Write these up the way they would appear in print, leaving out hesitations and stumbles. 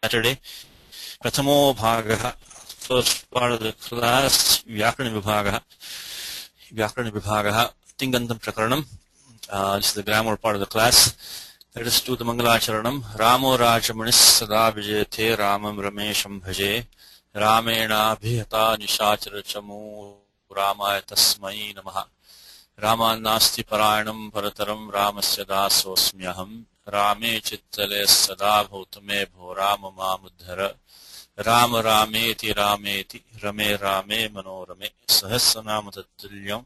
Saturday. Prathamo Bhagaha, first part of the class, Vyakaranam Vibhagaha, Tingantam Prakaranam. This is the grammar part of the class. Let us do the Mangalacharanam. Ramo Rajamanis Sada Vijayate Ramam Ramesham Bhaje Ramena Bhihata Nishachara Chamu Ramaya Tasmai Namaha Rama Nasti Parayanam Parataram Ramasya Dasosmyaham Rame Chittale Sada Bhautame Bho Rama Mamudhara Rama Rameti Rameti Rame Rame Manorame Sahasranama Tattulyam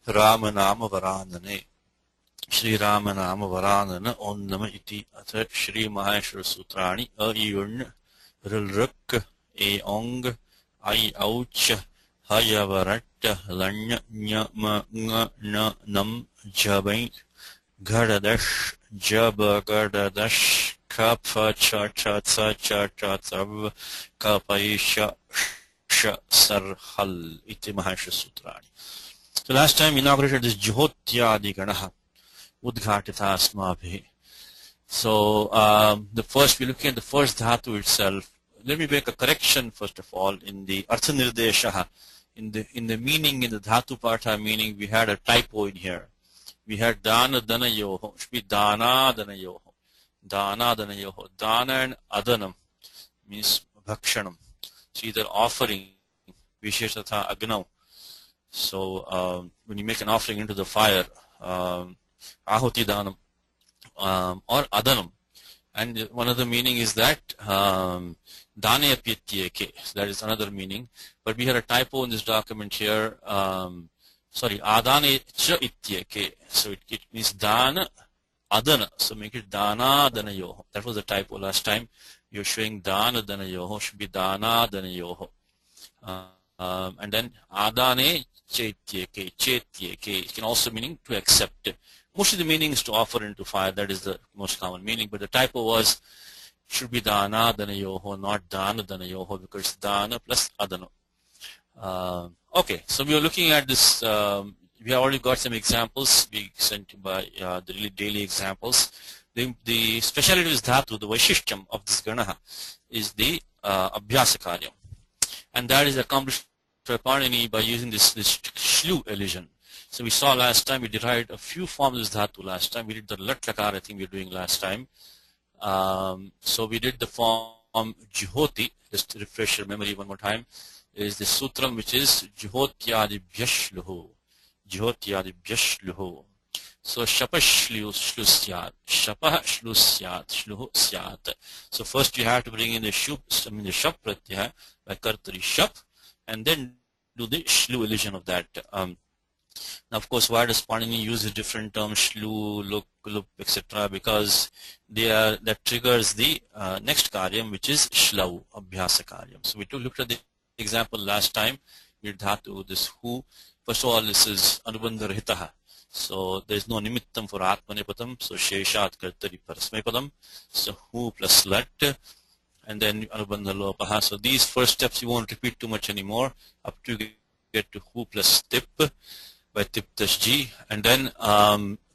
Rama Nama Varandane Shri Rama Nama Varandana Om Nama Iti Atha Shri Maheshwara Sutrani A Yun Rilruk E Ong I Ouch Hayavarat Lanya Nya Ma Nga Na Nam Jabain Gadadash Jaba Gadadash Kapha Cha Cha Tsa Cha Cha Tsav Kapaisha Sha Sarhal Iti Maheshwara Sutrani. So last time we inaugurated this Juhotyadi Ganaha Udghatita Asmabhi. So we're looking at the first dhatu itself. Let me make a correction first of all in the Artha Nirdeshaha. In the meaning, in the dhatu partha meaning, we had a typo in here. We had dana dana yoho. It should be dana dana yoho. Dana dana yoho. Dana and adanam means bhakshanam. So either offering, visheshatha agnav. So when you make an offering into the fire, ahuti danam or adanam, and one other meaning is that dane apyatyeke. So that is another meaning, but we had a typo in this document here. Sorry, adane cha ityeke. So it means dana adana. So make it dana danayoho. That was the typo last time. You're showing dana danayoho should be dana danayoho, and then adane chetyeke. Chetyeke. It can also mean to accept. Mostly the meaning is to offer into fire. That is the most common meaning. But the typo was should be dana danayoho, not dana danayoho, because dana plus adana. Okay, so we are looking at this. We have already got some examples. We sent by the daily examples. The speciality of this dhatu, the vaishishtyam of this ganaha, is the abhyasa karyam, and that is accomplished by Panini by using this shlu elision. So we saw last time, we derived a few forms of this dhatu last time. We did the lat lakar, I think we were doing last time. So we did the form juhoti. Just to refresh your memory one more time, is the sutram which is juhotyadi bhyashluhu. Juhotyadi bhyashluhu. So shapah shlu syat. Shapah shlu syat. Shluhu syat. So first you have to bring in the shap pratyaya by kartari shap, and then do the shlu elision of that. Now, of course, why does Panini use the different terms, shlu, lup, etc.? Because that triggers the next karyam, which is shlau, abhyasa karyam. So we looked at the example last time. We dhatu, this who. First of all, this is anubandha rahitaha. So there is no nimittam for atmanepadam. So sheshat kartari parasmepadam. So who plus lat. And then anubandha lopaha. So these first steps you won't repeat too much anymore. Up to get to who plus tip. By tip dash g, and then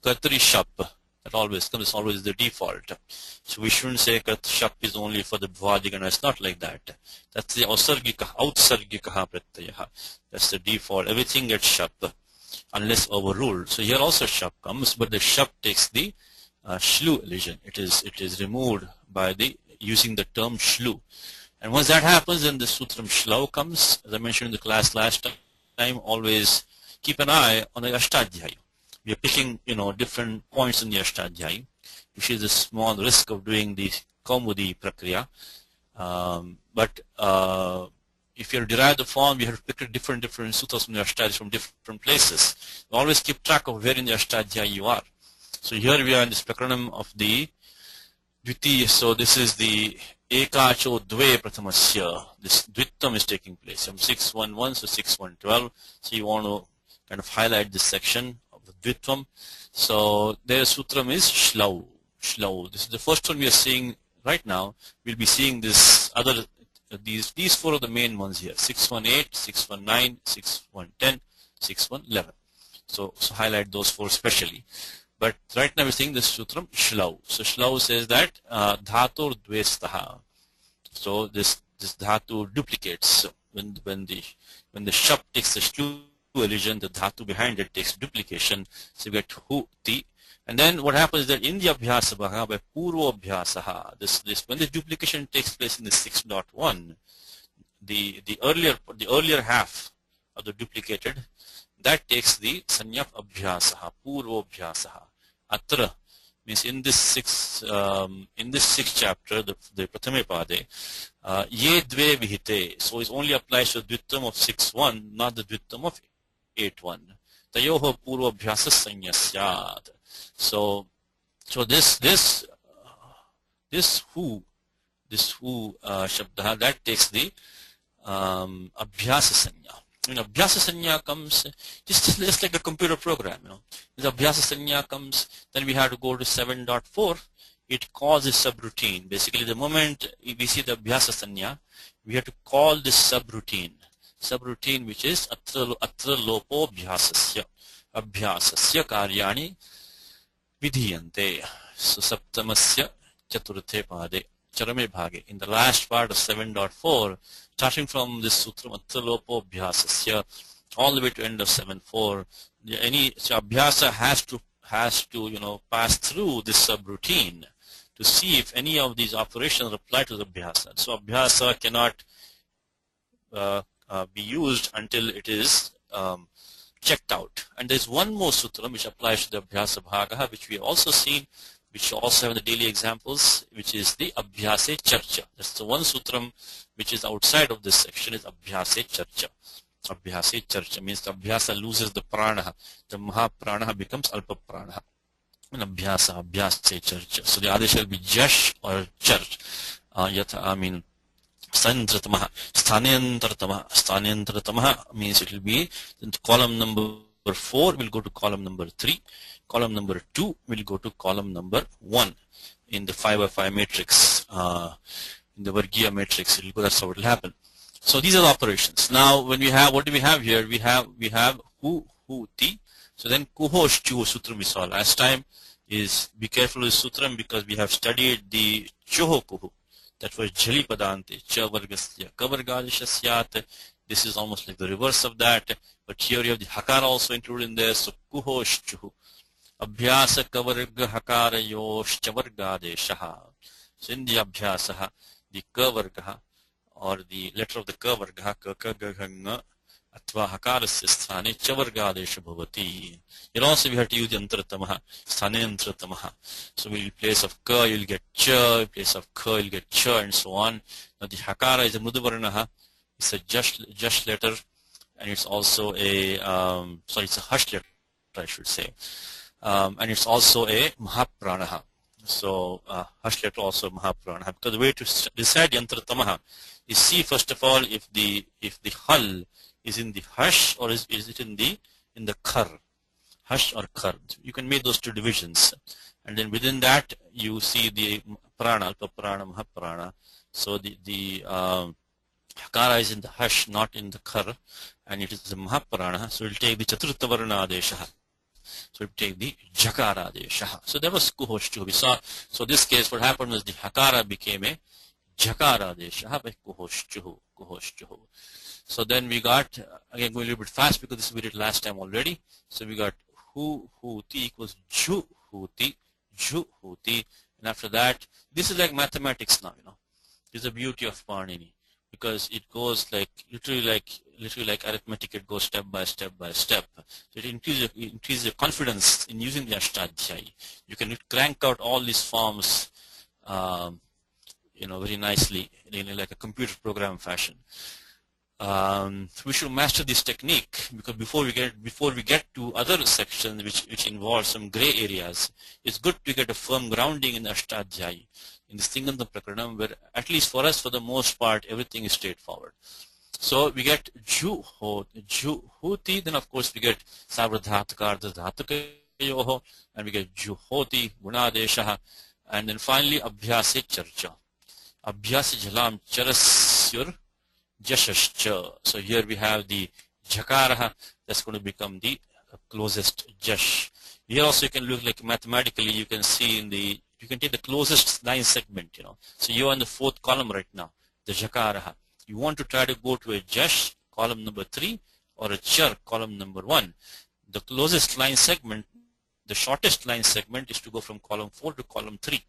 kartari shap, that always comes, always the default. So we shouldn't say kartari shap is only for the bhavadigana. It's not like that. That's the outsargikaha pratyaya. That's the default. Everything gets shap unless overruled. So here also shap comes, but the shap takes the shlu elision. It is removed by using the term shlu. And once that happens, then the sutram shlau comes. As I mentioned in the class last time, always keep an eye on the Ashtadhyayi. We are picking, different points in the Ashtadhyayi, which is a small risk of doing the Kaumudi Prakriya. But if you derive the form, we have to pick different sutras from the Ashtadhyayi from different places. Always keep track of where in the Ashtadhyayi you are. So here we are in this Prakaranam of the Dvitiya. So this is the Ekacho Dve Prathamasya. This Dvitam is taking place from 611 to 6112. So you want to kind of highlight this section of the Dvitvam. So their sutram is shlau. Shlau. This is the first one we are seeing right now. We'll be seeing this other, these four are the main ones here. 618, 619, 6110, 6111. So highlight those four specially. But right now we're seeing this sutram shlau. So shlau says that dhatur dvestaha. So this dhatu duplicates. So when the shap takes the shlu elision, the dhatu behind it takes duplication. So you get hu ti. And then what happens is that in the abhyasa bhaga by purva abhyasaha, this when the duplication takes place in the 6.1, the earlier half of the duplicated, that takes the sanya of abhyasaha, purva abhyasaha. Atra means in this sixth chapter, the prathame pade, ye dve vihite, so it only applies to the dvitam of 6.1, not the dvitam of 8.1. Tayoho purva abhyasa sanyasyad. So this who shabda, that takes the abhyasa sanya. When abhyasa sanya comes, just like a computer program, If abhyasa sanya comes, then we have to go to 7.4. It calls a subroutine. Basically, the moment we see the abhyasa sanya, we have to call this subroutine which is atra lopo abhyasasya karyani vidhiyante. So saptamasya chaturthe pade charame bhage, in the last part of 7.4, starting from this sutra atra lopo abhyasasya all the way to end of 7.4, so abhyasa has to pass through this subroutine to see if any of these operations apply to the abhyasa. So abhyasa cannot be used until it is checked out. And there's one more sutra which applies to the abhyasa bhagaha, which we have also seen, which also have the daily examples, which is the abhyase charcha. That's the one sutram which is outside of this section, is abhyase charcha. Abhyase charcha means the abhyasa loses the prana, the mahaprana becomes alpa prana. And abhyase charcha. So the adesha will be jash or charch. Sthanyantaratamaha means it will be in column number 4 will go to column number 3, column number 2 will go to column number 1 in the 5x5 matrix, in the Vargiya matrix. That's how it will happen. So these are the operations. Now when we have, what do we have here? We have hu ti. So then kuhosh chu sutram we saw last time. Is be careful with sutram because we have studied the choho kuhu. That was jali padante, cha vargasya, kavargadishasyat. This is almost like the reverse of that. But here you have the hakara also included in there. So kuhosh chuhu. Abhyasa kavarga hakara yosh chavargadeshaha. So in the abhyasaha, the kavargaha or the letter of the kavargaha, kakaganga, atva hakarasya sthane chavargadesha bhavati. Here also we have to use the antratamaha, sthane antratamaha. So in place of ka you'll get cha, in place of ka you'll get cha, and so on. Now the hakara is a mruduvarnaha. It's a just letter, and it's also a it's a hush letter, I should say, and it's also a mahapranaha. So hush letter also mahapranaha, because the way to decide yantratamaha is see first of all if the hal is in the hush or is it in the kar, hush or kar. You can make those two divisions, and then within that you see the prana, alpa prana, mahaprana. So the hakara is in the hush, not in the kar, and it is the mahaprana. So it will take the chaturtha varna adesha. So it will take the jakara adesha. So that was kuhoshchu. We saw. So this case, what happened was the hakara became a jakara adesha by kuhoshchu. So then we got, again going a little bit fast because this we did last time already. So we got hu ti equals ju hu ti, and after that, this is like mathematics now. This is the beauty of Panini, because it goes like literally like arithmetic. It goes step by step by step. So it increases your confidence in using the Ashtadhyayi. You can crank out all these forms, very nicely, like a computer program fashion. We should master this technique, because before we get to other sections which involve some gray areas, it's good to get a firm grounding in Ashtadhyayi, in the Singanta Prakaranam, where at least for us, for the most part, everything is straightforward. So we get ju hoti, then of course we get savradhatakar dhatakayoho, and we get ju hoti gunadeshaha, and then finally abhyase charcha, abhyase jalam charasyur jashascha. So here we have the jakaraha, that's going to become the closest jash. Here also you can look like mathematically, you can see you can take the closest line segment, So you're in the 4th column right now. the Jakaraha. You want to try to go to a Jash, column number 3, or a Char, column number 1. The closest line segment, the shortest line segment, is to go from column 4 to column 3.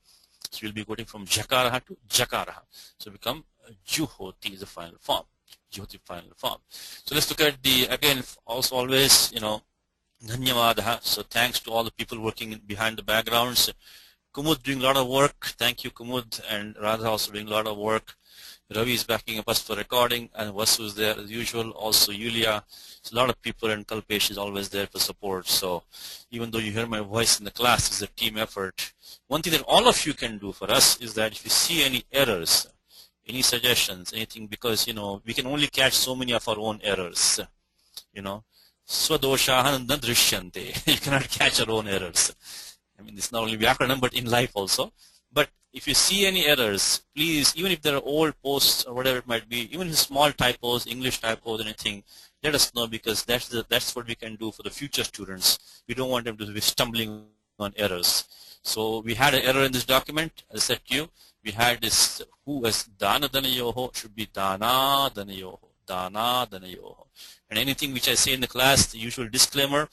So you'll be going from Jakaraha to Jakaraha. So become Juhoti is the final form. Juhoti final form. So let's look at the, again, also always, Dhanyavadaha. So thanks to all the people working behind the backgrounds. Kumud doing a lot of work. Thank you, Kumud, and Radha also doing a lot of work. Ravi is backing up us for recording, and Vasu is there as usual. Also, Yulia. So a lot of people, and Kalpesh is always there for support. So even though you hear my voice in the class, it's a team effort. One thing that all of you can do for us is that if you see any errors, any suggestions, anything, because we can only catch so many of our own errors. Swadoshahan na drishyante. You cannot catch our own errors. I mean, it's not only Vyakaranam, but in life also. But if you see any errors, please, even if there are old posts or whatever it might be, even small typos, English typos, anything, let us know, because that's what we can do for the future students. We don't want them to be stumbling on errors. So we had an error in this document. As I said to you, we had this who as dana danayoho should be dana danayoho, dana danayoho. And anything which I say in the class, the usual disclaimer,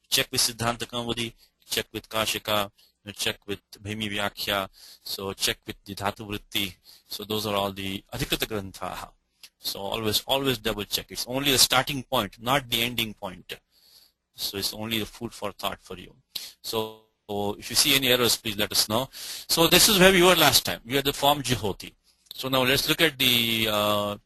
check with Siddhanta Kaumudi, check with Kashika, check with Bhimi Vyakhya, so check with the Dhatu Vritti. So those are all the Adhikrita Granthaha. So always double check. It's only the starting point, not the ending point. So it's only the food for thought for you. So if you see any errors, please let us know. So this is where we were last time. We had the form Juhoti. So now let's look at the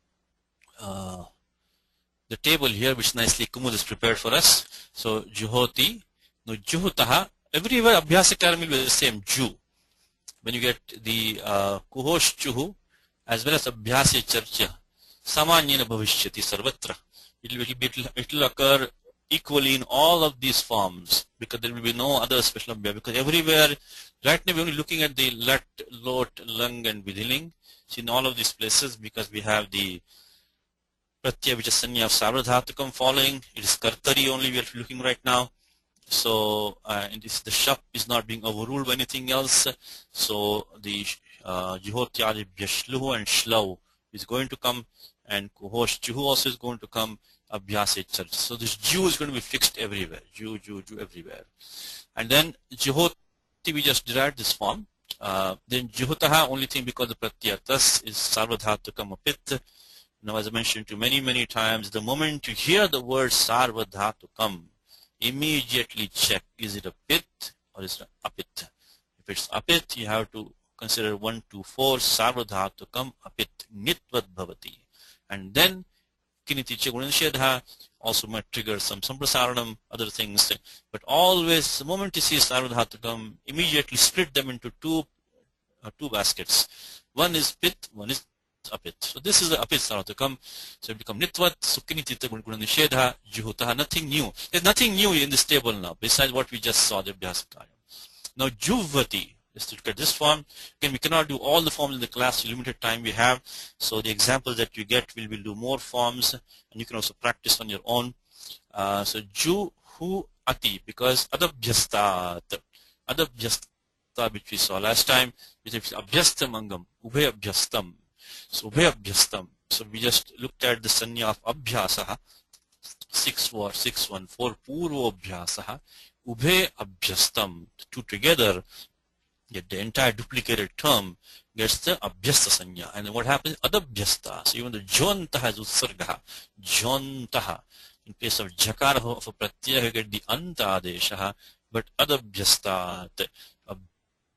table here, which nicely Kumud has prepared for us. So Juhoti, no Juhutaha, everywhere Abhyasakaram will be the same, Ju. When you get the Kuhosh Chuhu as well as Abhyasya Charcha, Samanyena Bhavishyati Sarvatra. It will occur equally in all of these forms, because there will be no other special Abhyas, because everywhere, right now we're only looking at the Lat, Lot, Lung and Vidhiling. So in all of these places, because we have the Pratyaya which is Sanya of Sarvadhatukam following, it is Kartari only we are looking right now. So and the shap is not being overruled by anything else. So the Juhotyadi Bhyashluhu and Shlau is going to come, and Kuhosh Juhu also is going to come, Abhyasya Church. So this Ju is going to be fixed everywhere. Ju everywhere. And then Juhoti, we just derived this form. Then Juhutaha, only thing because the Pratyatas is Sarvadhatukam Apit. Now, as I mentioned to you many times, the moment you hear the word Sarvadhatukam, immediately check, is it a pit or is it a apit? If it's apit, you have to consider 1, 2, 4, Sarvadhatukam apit nitvad bhavati. And then Kiniticha Gunanishedha also might trigger some Samprasaranam, other things. But always, the moment you see Sarvadhatukam, immediately split them into two baskets. One is pit, one is apit. So this is the apit Sarvadhatukam. So it becomes Nitvat, Sukkinitita Gunanishedha, Juhutaha, nothing new. There's nothing new in this table now, besides what we just saw, the Abhyasakaya. Now Juvati, just to look at this form. Again, we cannot do all the forms in the class, limited time we have. So the examples that you get, we will do more forms, and you can also practice on your own. So Ju, Hu, Ati, because Adabhyastat, which we saw last time, which is Abhyastam Angam, Ubhe Abhyastam. So Ubhe Abhyastam. So we just looked at the Sanya of Abhyasaha, 614, Purvo Abhyasaha, Ubhe Abhyastam. The two together, get the entire duplicated term gets the Abhyasta Sanya. And then what happens? Adabhyasta. So even the Jontaha is Utsargaha. Jontaha. In place of Jakara of a Pratyaya, you get the Anta Adeshaha, but Adabhyasta.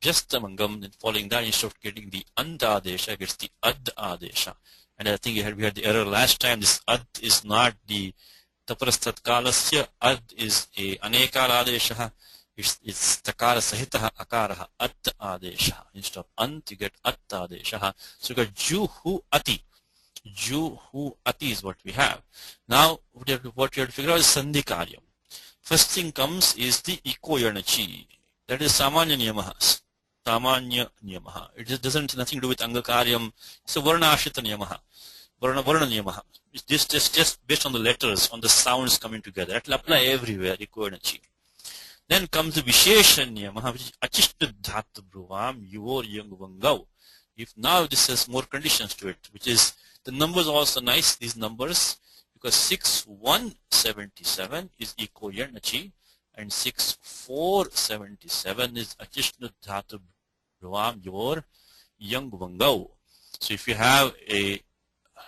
Abhyastamangam, following that, instead of getting the Anta Adesha, gets the Ad Adesha. And I think we had the error last time. This Ad is not the Taparastat Kalasya. Ad is a Anekala Adeshaha. It's takara sahitaha akaraha at adesha. Instead of ant, you get at adesha. So you got ju hu ati. Ju hu ati is what we have. Now, what you have to figure out is sandhi karyam. First thing comes is the ikoyanachi. That is samanya niyamaha. Samanya niyamaha. It just doesn't nothing to do with anga karyam. It's a varna ashrita niyamaha. Varna niyamaha. It's just based on the letters, on the sounds coming together. That will apply everywhere, ikoyanachi. Then comes the Vishesha Niyama, which is Achishta Dhatu Bhruvam, Yuor Yung Vangau. If now this has more conditions to it, which is the numbers also nice, these numbers, because 6177 is equal Nachi, and 6477 is Achishnu Dhatu Bhruvam, your young Vangau. So if you have a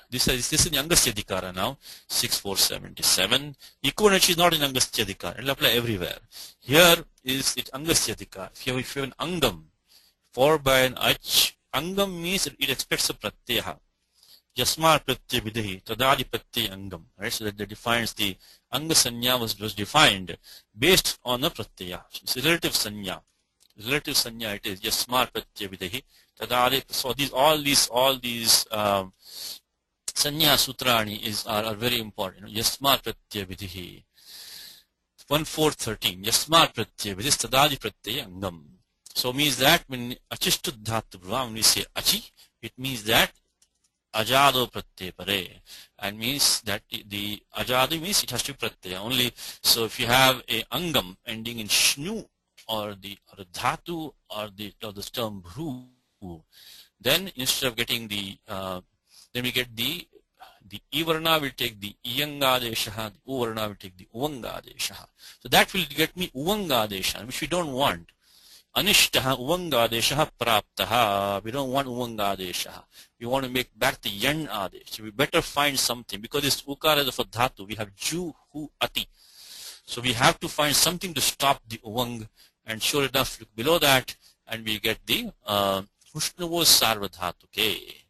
this is in Angastyadhikara now, 6477. Equinachi is not in Angastyadhikara. It will apply everywhere. Here is it Angastyadhikara. If you have an Angam, 4 by an Ach, Angam means it expects a Pratyaha. Yasmar Pratyaya Vidhi, Tadadi Pratyaya Angam. Right? So that defines the Anga Sanya was defined based on a Pratyaya. It's a relative Sanya. Relative Sanya it is. Yasmar Pratyaya Vidhi, Tadadi. So all these Sanya Sutrani are very important. Yasmar Pratyaya Vidhi. 1413. Yasmar Pratyaya Vidhi Tadadi Pratyaya Angam. So means that when Achishtu Dhatu Bhruvam, when we say Achi, it means that Ajado Pratyaya Pare. And means that the Ajado means it has to be Pratyaya only. So if you have a Angam ending in Shnu or the Dhatu or the term Bhru, then instead of getting the then we get the Ivarna will take the Iyangadesha, the Uvarna will take the Uvangadesha. So that will get me Uvangadesha, which we don't want. Anishtaha Uvangadesha Praptaha. We don't want Uvangadesha. We want to make back the Yan Adesh. So we better find something, because this Ukara is of a Dhatu. We have Ju, Hu, Ati. So we have to find something to stop the Uvang, and sure enough, look below that, and we get the Hushnavo Sarvadhatuke.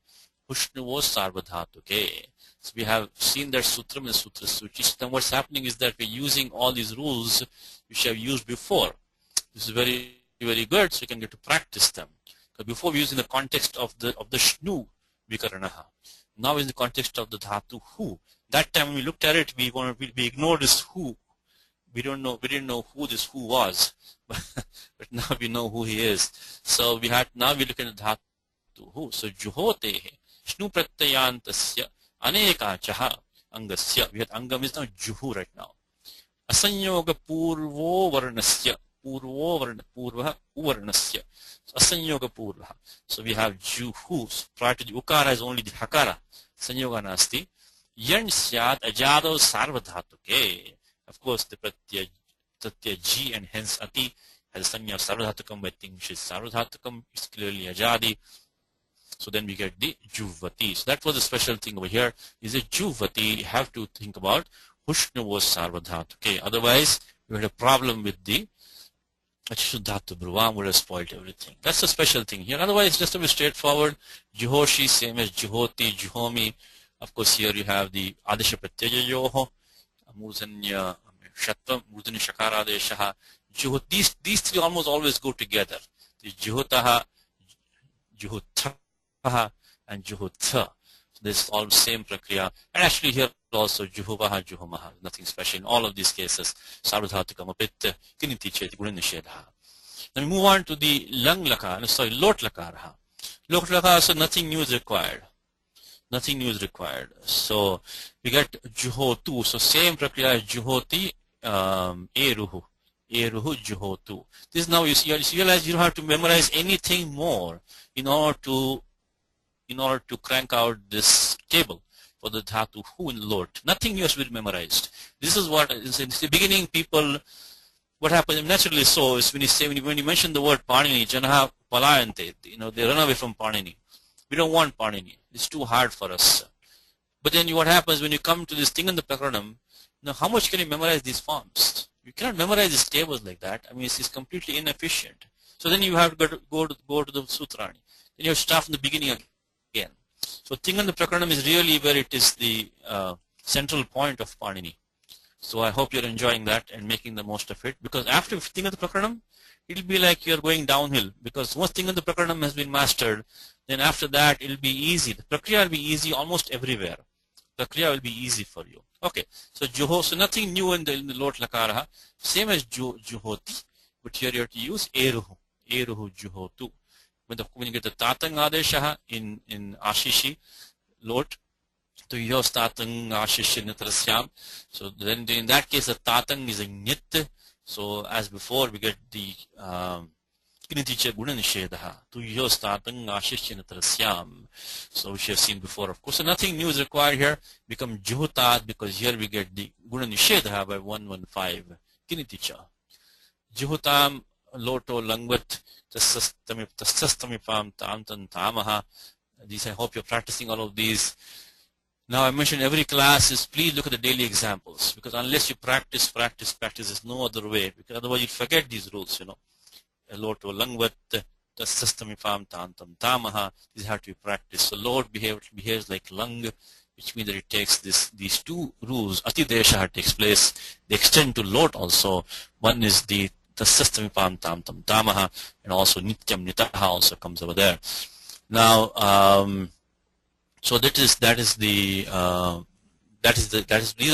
Hushnavo Sarvadhatuke. So we have seen that Sutram and Sutra Suchi. So then what's happening is that we're using all these rules which I've used before. This is very, very good, so you can get to practice them. Because before we used in the context of the Shnu Vikaranaha. Now in the context of the Dhatu Hu. That time when we looked at it, we ignored this Hu. We didn't know who this Hu was. But now we know who he is. So now we look at the Dhatu Hu. So Juhotehe. Shnu Pratyayantasya Anekachaha Angasya. We had Angam is now Juhu right now. Asanyoga Purvo Varnasya. Purvo Purva Uvarnasya. So Asanyoga Purva. So we have Juhu. So prior to the Ukara is only the Hakara. Sanyoga Nasti. Yan Syat Ajado Sarvadhatuke. Of course, the Pratyaya G and hence Ati has a Sanya Sarvadhatukam. I think she's Sarvadhatukam. It's clearly Ajadi. So then we get the Juvati. So that was the special thing over here. Is a Juvati. You have to think about Hushnavo Sarvadhatuke. Otherwise, you had a problem with the Achishuddhatu Bhruvam would have spoiled everything. That's the special thing here. Otherwise, it's just a bit straightforward. Juhoshi, same as Juhoti, Juhomi. Of course, here you have the Adesha Pratyaya Yoho, Muzanya Shatvam, Muzanya Shakara Adeshaha. These three almost always go together. The Juhotaha, Juhotaha, and Juhotha. So this is all the same prakriya. And actually here also Juhuvaha, Juhumaha. Nothing special in all of these cases. Sarvadhatukam Kiniti Cheti Gurindashedha. Then we move on to the Lang Lakara, sorry, Lot Lakara. Lot Lakara, so nothing new is required. Nothing new is required. So we get Juhotu. So same prakriya as Juhoti, Eruhu. Eruhu Juhotu. This now you realize you don't have to memorize anything more in order to crank out this table for the Dhatu Hu in Lot. Nothing new has been memorized. This is what is in the beginning. People, what happens naturally so is when you mention the word Panini, Janaha Palayante, they run away from Panini. We don't want Panini. It's too hard for us. But then what happens when you come to this thing in the Prakaranam, how much can you memorize these forms? You cannot memorize these tables like that. I mean, it's completely inefficient. So then you have to go to the Sutrani. Then you have to start from the beginning again. So Tingan the Prakaranam is really where it is the central point of Panini. So I hope you're enjoying that and making the most of it. Because after Tingan the Prakaranam, it will be like you're going downhill. Because once Tingan the Prakaranam has been mastered, then after that it will be easy. The Prakriya will be easy almost everywhere. Prakriya will be easy for you. Okay, so Juho, so nothing new in the Lot Lakaraha. Same as Juhoti, but here you have to use Eruhu. Eruhu Juhotu. When you get the Tatang Adeshaha in Ashishi, Lot, to use Tatang Ashishi Nitrasyam. So then in that case, the Tatang is a Nit. So as before, we get the Kiniticha Gunanishedha, Tuyostatang Ashishinatrasyam. So which you have seen before, of course. So nothing new is required here. Become Juhutat, because here we get the Gunanishedha by 115. Kiniticha. Juhutam Loto Langvat Tasastamipam Tantan Tamaha. These, I hope you're practicing all of these. Now I mentioned every class is please look at the daily examples, because unless you practice, there's no other way, because otherwise you forget these rules, Loto Langvat Tasastamipam Tantam Tamaha. These have to be practiced. So Lord behaves like Lang, which means that it takes these two rules. Atidesha takes place. They extend to Lot also. One is the Tasastamipam Tantam Tamaha, and also Nityam Nitaha also comes over there. Now, so these are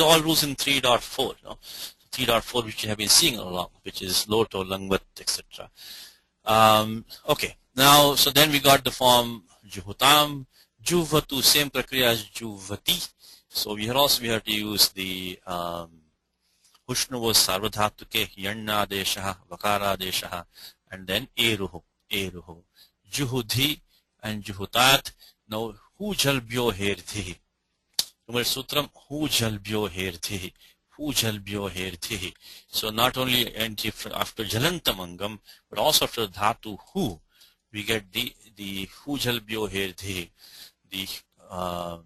all rules in 3.4. 3.4, which you have been seeing all along, which is Loto, Langvat, etc. Okay. Now, so then we got the form Juhutam, Juvatu, same prakriya as Juvati. So here also we have to use the Hushnuvo Sarvadhatuke, Yanna Desha, Vakara Desha, and then Eruhu. Juhudhi and Juhutat. Now, Hu Jalbyo Herdhi. Number Sutram, Hu Jalbyo Herdhi. Hu Jalbyo Herdhi. So not only after Jalantamangam, but also after Dhatu Hu, we get the Hu Jalbyo Herdhi. The Hi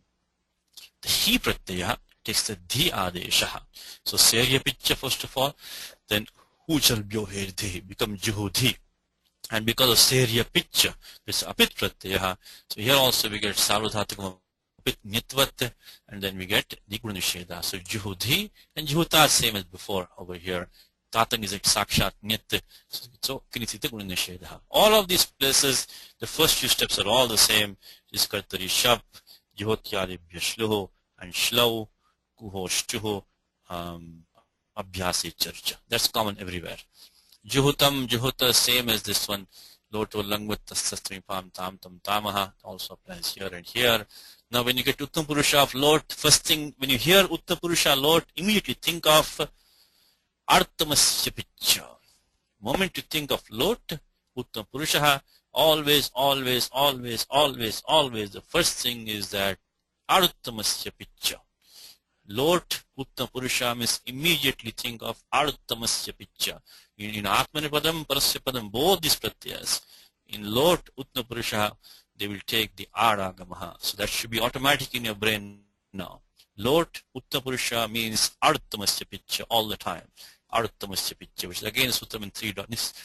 Pratyaya takes the Dhi Adesha. So Serya Picha first of all, then Hu Jalbyo Herdhi become Juhudhi. And because of Serya Picha, it's Apit Pratyaya. So here also we get Sarvadhatukam Apit Nitvat, and then we get the Gunanishedha. So Juhudhi and Juhuta same as before over here. Tatang is a Sakshat Nit. So Kinitita Gunanishedha. All of these places, the first few steps are all the same. Is Kartari Shap, Juhotyari Bhyashluho, and Shlau, Kuho Shtuho, Abhyasi Charcha. That's common everywhere. Juhutam, Juhuta, same as this one. Loto, Langvat, Tasastrimipam, Tam, Tam, Tamaha, also applies here and here. Now, when you get Uttam Purusha of Lot, first thing, when you hear Uttam Purusha Lot, immediately think of Artamasya Picha. Moment you think of Lot, Uttam Purusha, always, the first thing is that Artamasya Picha. Lot, Uttam Purusha means immediately think of Artamasya Picha. In Atmanipadam, Parasyapadam, both these pratyas. In Lot, Uttam Purusha, they will take the Aragamaha. So that should be automatic in your brain now. Lot, Uttam Purusha means Artamasya Picha all the time. Artamasya Picha, which is again Sutram in 3.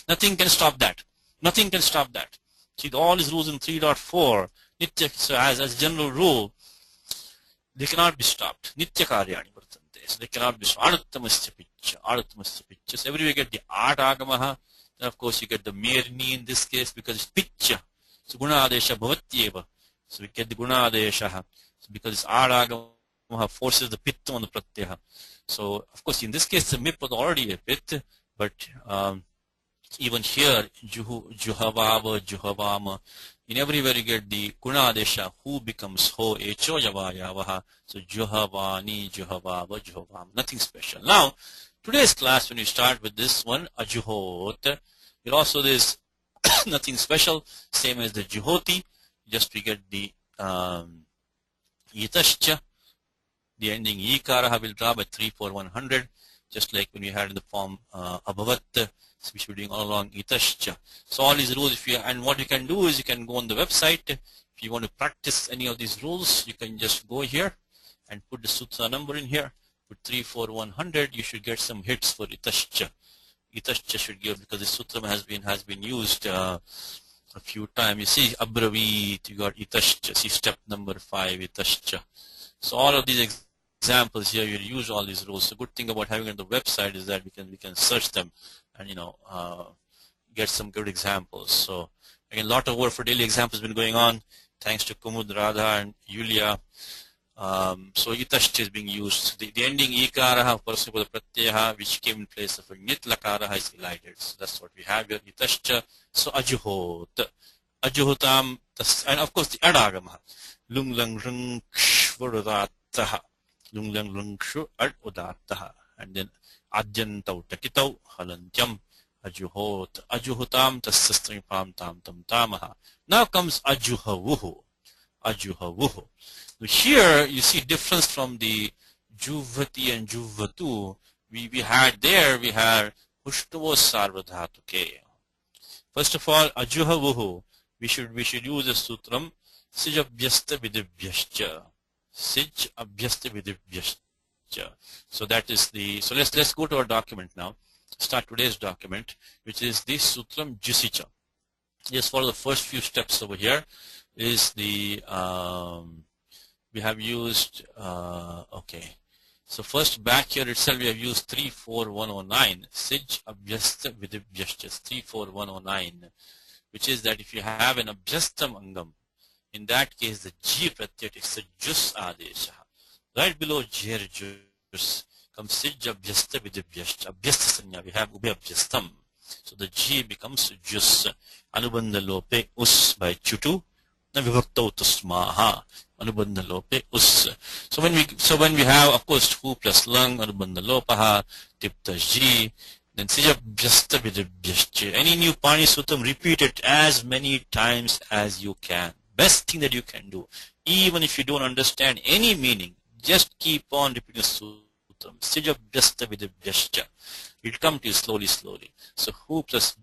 Nothing can stop that. Nothing can stop that. See, all these rules in 3.4, Nitya, so as a general rule, they cannot be stopped. Nitya Karyani Vartante. So they cannot be stopped. Artamasya Picha. So everywhere you get the Art Agamaha. Then of course you get the Merni in this case because it's Picha. So Guna Adesha Bhavatyeva. So we get the Guna Adesha. So because it's Art Agamaha forces the Pitta on the Pratyaha. So of course in this case the Mip was already a Pit, but even here Juhavava, Juhavama. In everywhere you get the Guna Adesha, who becomes Ho, Echo Yavayavaha. So Juhavani, Juhavava, Juhavam. Nothing special. Now, today's class, when you start with this one, a Juhot, it also is nothing special, same as the Juhoti. Just we get the Yitascha, the ending Yikaraha will draw by 3, 4, 100, just like when we had in the form Abhavat. So we should be doing all along Itascha. So all these rules, and what you can do is you can go on the website. If you want to practice any of these rules, you can just go here and put the sutra number in here. Put 3, 4, 100. You should get some hits for Itascha. Itascha should give, because the sutra has been used a few times. You see Abravit, you got Itascha. See step number 5, Itascha. So all of these examples here, you use all these rules. The good thing about having it on the website is that we can search them and get some good examples. So again, a lot of work for daily examples has been going on, thanks to Kumud, Radha, and Yulia. So Itashcha is being used. The ending Ikaraha, Parasupada Pratyaha, which came in place of a Nit Lakaraha, is elided. So that's what we have here, Itashcha. So Ajuhot. Ajuhotam, and of course the Adagama. Lung Lang Rung Shvurataha. Lung Lang Rung Shu Ad Udataha. And then Adjantau Takitau Halantyam Ajuhot. Ajuhutam tasastrimipam tam tam tamaha. Now comes ajuhavuhu. Ajuhavuhu. So here you see difference from the juvati and juvatu. We had Hushtuvo sarvadhatuke. First of all, ajuhavuhu. We should use the sutram Sij abhyasta vidibhyascha. Sij abhyasta vidibhyascha. So that is the, so let's go to our document now. Start today's document, which is the Sutram Jusicha. Just follow the first few steps over here. Is the, we have used, okay. So first back here itself we have used 34109. Sij abhyasta vidibhyascha. 34109. Which is that if you have an abhyastam angam, in that case the G pratyay takes the jus adesha. Right below jer jus comes sij abhyasta vidibhyascha. Abhyasta sanya, we have ube abhyastam. So the G becomes jus. Anubandha lope us by chutu. Na vibhakta utasmaha. Anubandha lope us. So when we have, of course, hu plus lung, anubandha lopaha, tipta G. Then sij abhyasta vidibhyascha. Any new Pani Sutram, repeat it as many times as you can. Best thing that you can do. Even if you don't understand any meaning, just keep on repeating sutram. Sij abhyasta vidibhyascha. It will come to you slowly, slowly. So hu plus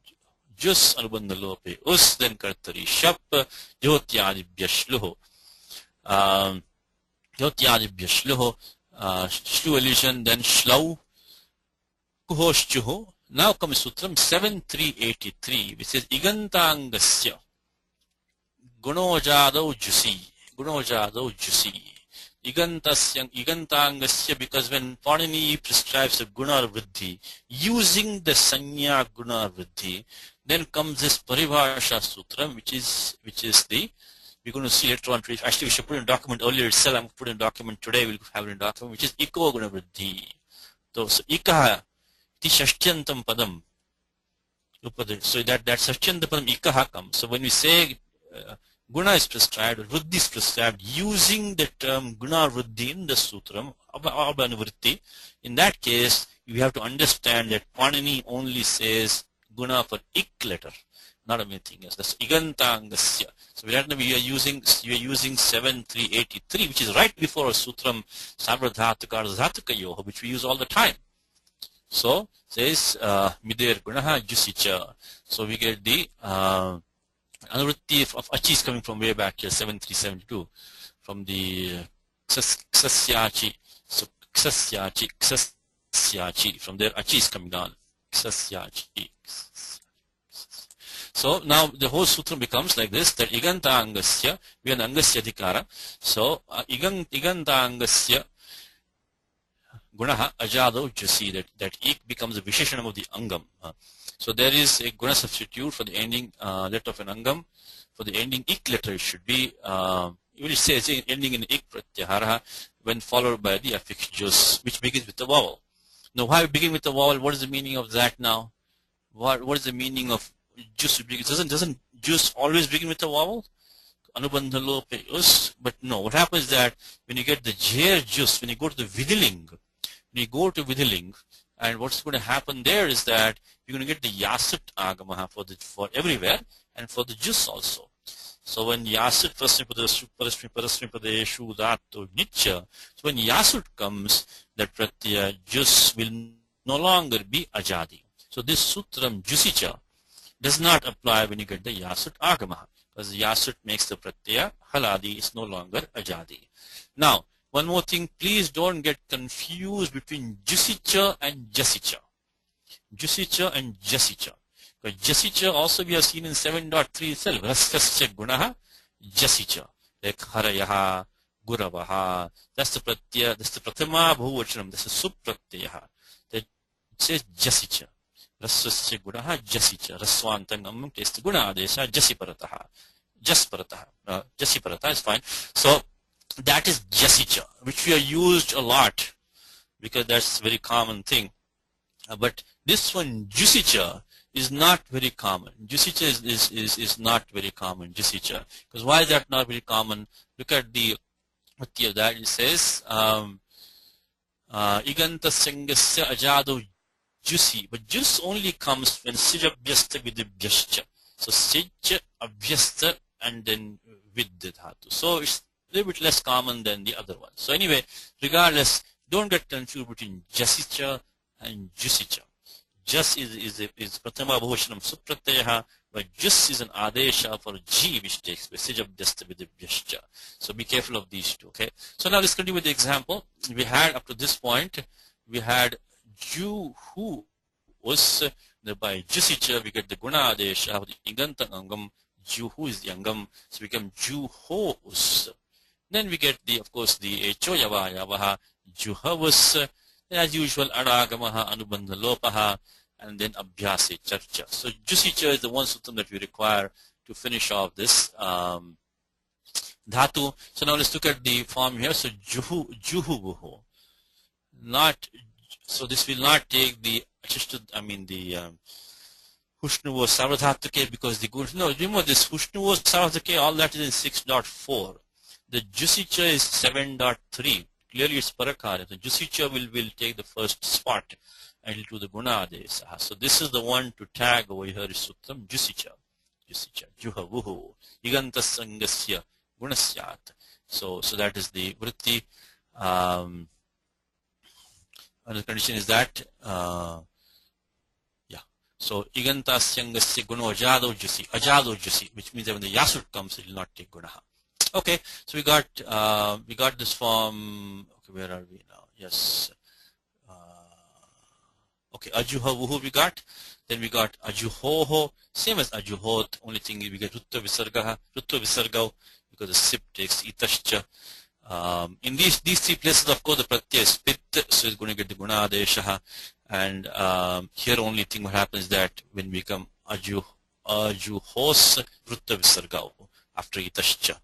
jus anubandha lope us, then kartari shap, jyotyadibhyashluho. Jyotyadibhyashluho, shlu elision, then shlau, kuhoshchuho. Now comes sutram 7383, which says igantangasya. Gunojadau jusi. Gunojadau jusi. Igantangasya, because when Panini prescribes a guna vriddhi, using the sanya guna vriddhi, then comes this paribhasha sutram, which is the, we're going to see later on. Actually, we should put in a document earlier itself. I'm putting a document today. We'll have it in a document, which is iko guna vriddhi. So ikaha ti shashtyantam padam. So that shashtyantam padam ikaha comes. So when we say guna is prescribed, or vriddhi is prescribed, using the term guna vriddhi in the sutram, abhanuvritti, in that case, you have to understand that Panini only says guna for ik letter, not anything else. That's igantangasya. So we are using 7383, which is right before our sutram sarvadhatuka or dhatakayoha, which we use all the time. So says midir gunaha jusicha. So we get the anuvritti of achi is coming from way back here, 7372, from the ksasyachi. So ksasyachi, from there achi is coming down. Ksasyachi. So now the whole sutra becomes like this, that iganta angasya, we have angasya adhikara. So iganta angasya gunaha ajado jusi, that ik becomes the visheshanam of the angam. So there is a guna substitute for the ending letter of an angam. For the ending ik letter, it should be, it says ending in ik pratyahara when followed by the affix jus, which begins with the vowel. Now, why we begin with the vowel? What is the meaning of that now? What is the meaning of jus? Doesn't jus always begin with the vowel? Anubandha lope us. But no, what happens is that when you get the jer jus, when you go to the vidhiling, and what's going to happen there is that you're going to get the yasut agama for everywhere and for the jus also. So when yasut parasmipadeshu dhatu nitya, so when yasut comes, that pratyaya jus will no longer be ajadi. So this sutram jusicha does not apply when you get the yasut agama, because the yasut makes the pratyaya haladi, is no longer ajadi. Now, one more thing, please don't get confused between jusicha and jasicha. Jusicha and jasicha. Because jasicha also we have seen in 7.3 itself. Rastasya gunaha jasicha. Like harayaha, guravaha. That's the pratyaya, that's the prathama bhuvachanam, that's the subpratyaha. That says jasicha. Rastasya gunaha jasicha. Raswantangam takes the guna adesha jasiparataha. Jasiparataha is fine. So that is jasicha, which we are used a lot because that's a very common thing. But this one, jusicha, is not very common. Jusicha is not very common, jusicha. Because why is that not very common? Look at the Matya that it says, iganta sangasya ajado juicy, but jus only comes when sij abhyasta vidibhyascha. So sij abhyasta and then with the dhatu. So it's a little bit less common than the other one. So anyway, regardless, don't get confused between jasicha and jusicha. Jas is pratama bhushanam supratyaya, but jus is an adesha for G which takes place. Sij abhyasta vidibhyascha. So be careful of these two. Okay. So now let's continue with the example. We had up to this point, we had Ju who was by Jusicha, we get the Guna Adesha of the Iganta Angam, Ju who is the Angam, so we become Ju ho us. Then we get the, of course, the Echo Yava Yavaha, Juhavus, as usual, Adagamaha, Anubandha Lopaha, and then Abhyasi Charcha. So Jusicha is the one sutram that we require to finish off this dhatu. So now let's look at the form here. So Juhu Buho. Not, so this will not take the Hushnuvo Savadhatuke, because the good, no, remember this Hushnuvo Savadhatuke, all that is in 6.4. The Jusicha is 7.3. Clearly it's Parakara. The Jusicha will take the first spot and it will do the Gunadesa. So this is the one to tag over here is Sutram Jusicha. Juhavuhu. Iganta Sangasya Gunasyat. So that is the Vritti. And the condition is that, so Igantasyangasya guno ajado jusi, which means that when the yasut comes, it will not take gunaha. Okay, so we got this form. Okay, where are we now? Yes. Okay, ajuhavuhu we got. Then we got ajuhoho, same as ajuhot. Only thing is we get rutta visargao, because the sip takes itascha. In these three places, of course, the pratyaya is pit, so it's going to get the guna adesha. And here only thing what happens is that when we come ajuhos vrutta visargao after itascha.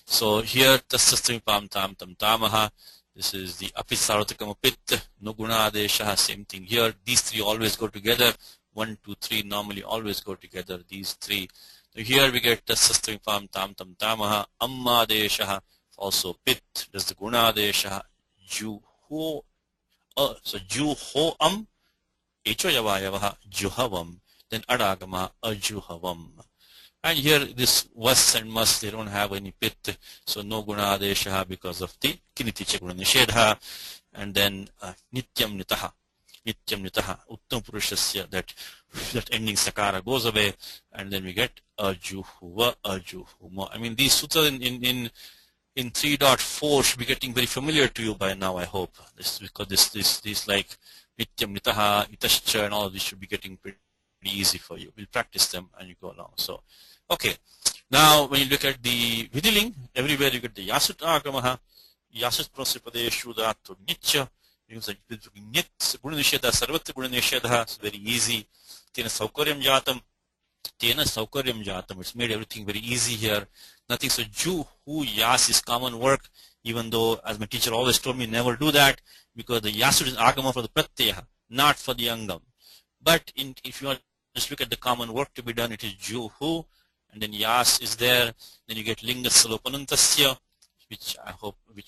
So here tasastami pam tam tam tamaha. This is the apit sarvatakam apit, no guna adesha, same thing here. These three always go together. 1, 2, 3 normally always go together, these three. So here we get tasastami pam tam tam tamaha, amma adesha. Also pit, does the guna adesha, juho, so juho echo yavayavaha, juhavam, then adagama, ajuhavam. And here this was and must, they don't have any pit, so no guna adesha because of the kiniticha guna nishedha. And then nityam nitaha, uttam purushasya, that ending sakara goes away, and then we get ajuhuva, ajuhuma. I mean, these sutras in 3.4 should be getting very familiar to you by now, I hope. This is because this like nityam nitaha, itascha, and all of this should be getting pretty easy for you. We'll practice them and you go along. So, okay. Now, when you look at the vidiling, everywhere you get the yasut agamaha, yasut prasipadeshu dhatu nitya. You can say nit guna nishedha, sarvatra guna nishedha. It's very easy. Tena saukaryam jatam. It's made everything very easy here. Nothing. So ju, hu, yas is common work, even though, as my teacher always told me, never do that, because the yasut is agama for the pratyaya, not for the angam. But if you want to just look at the common work to be done, it is ju, hu, and then yas is there. Then you get linga salopanantasya, which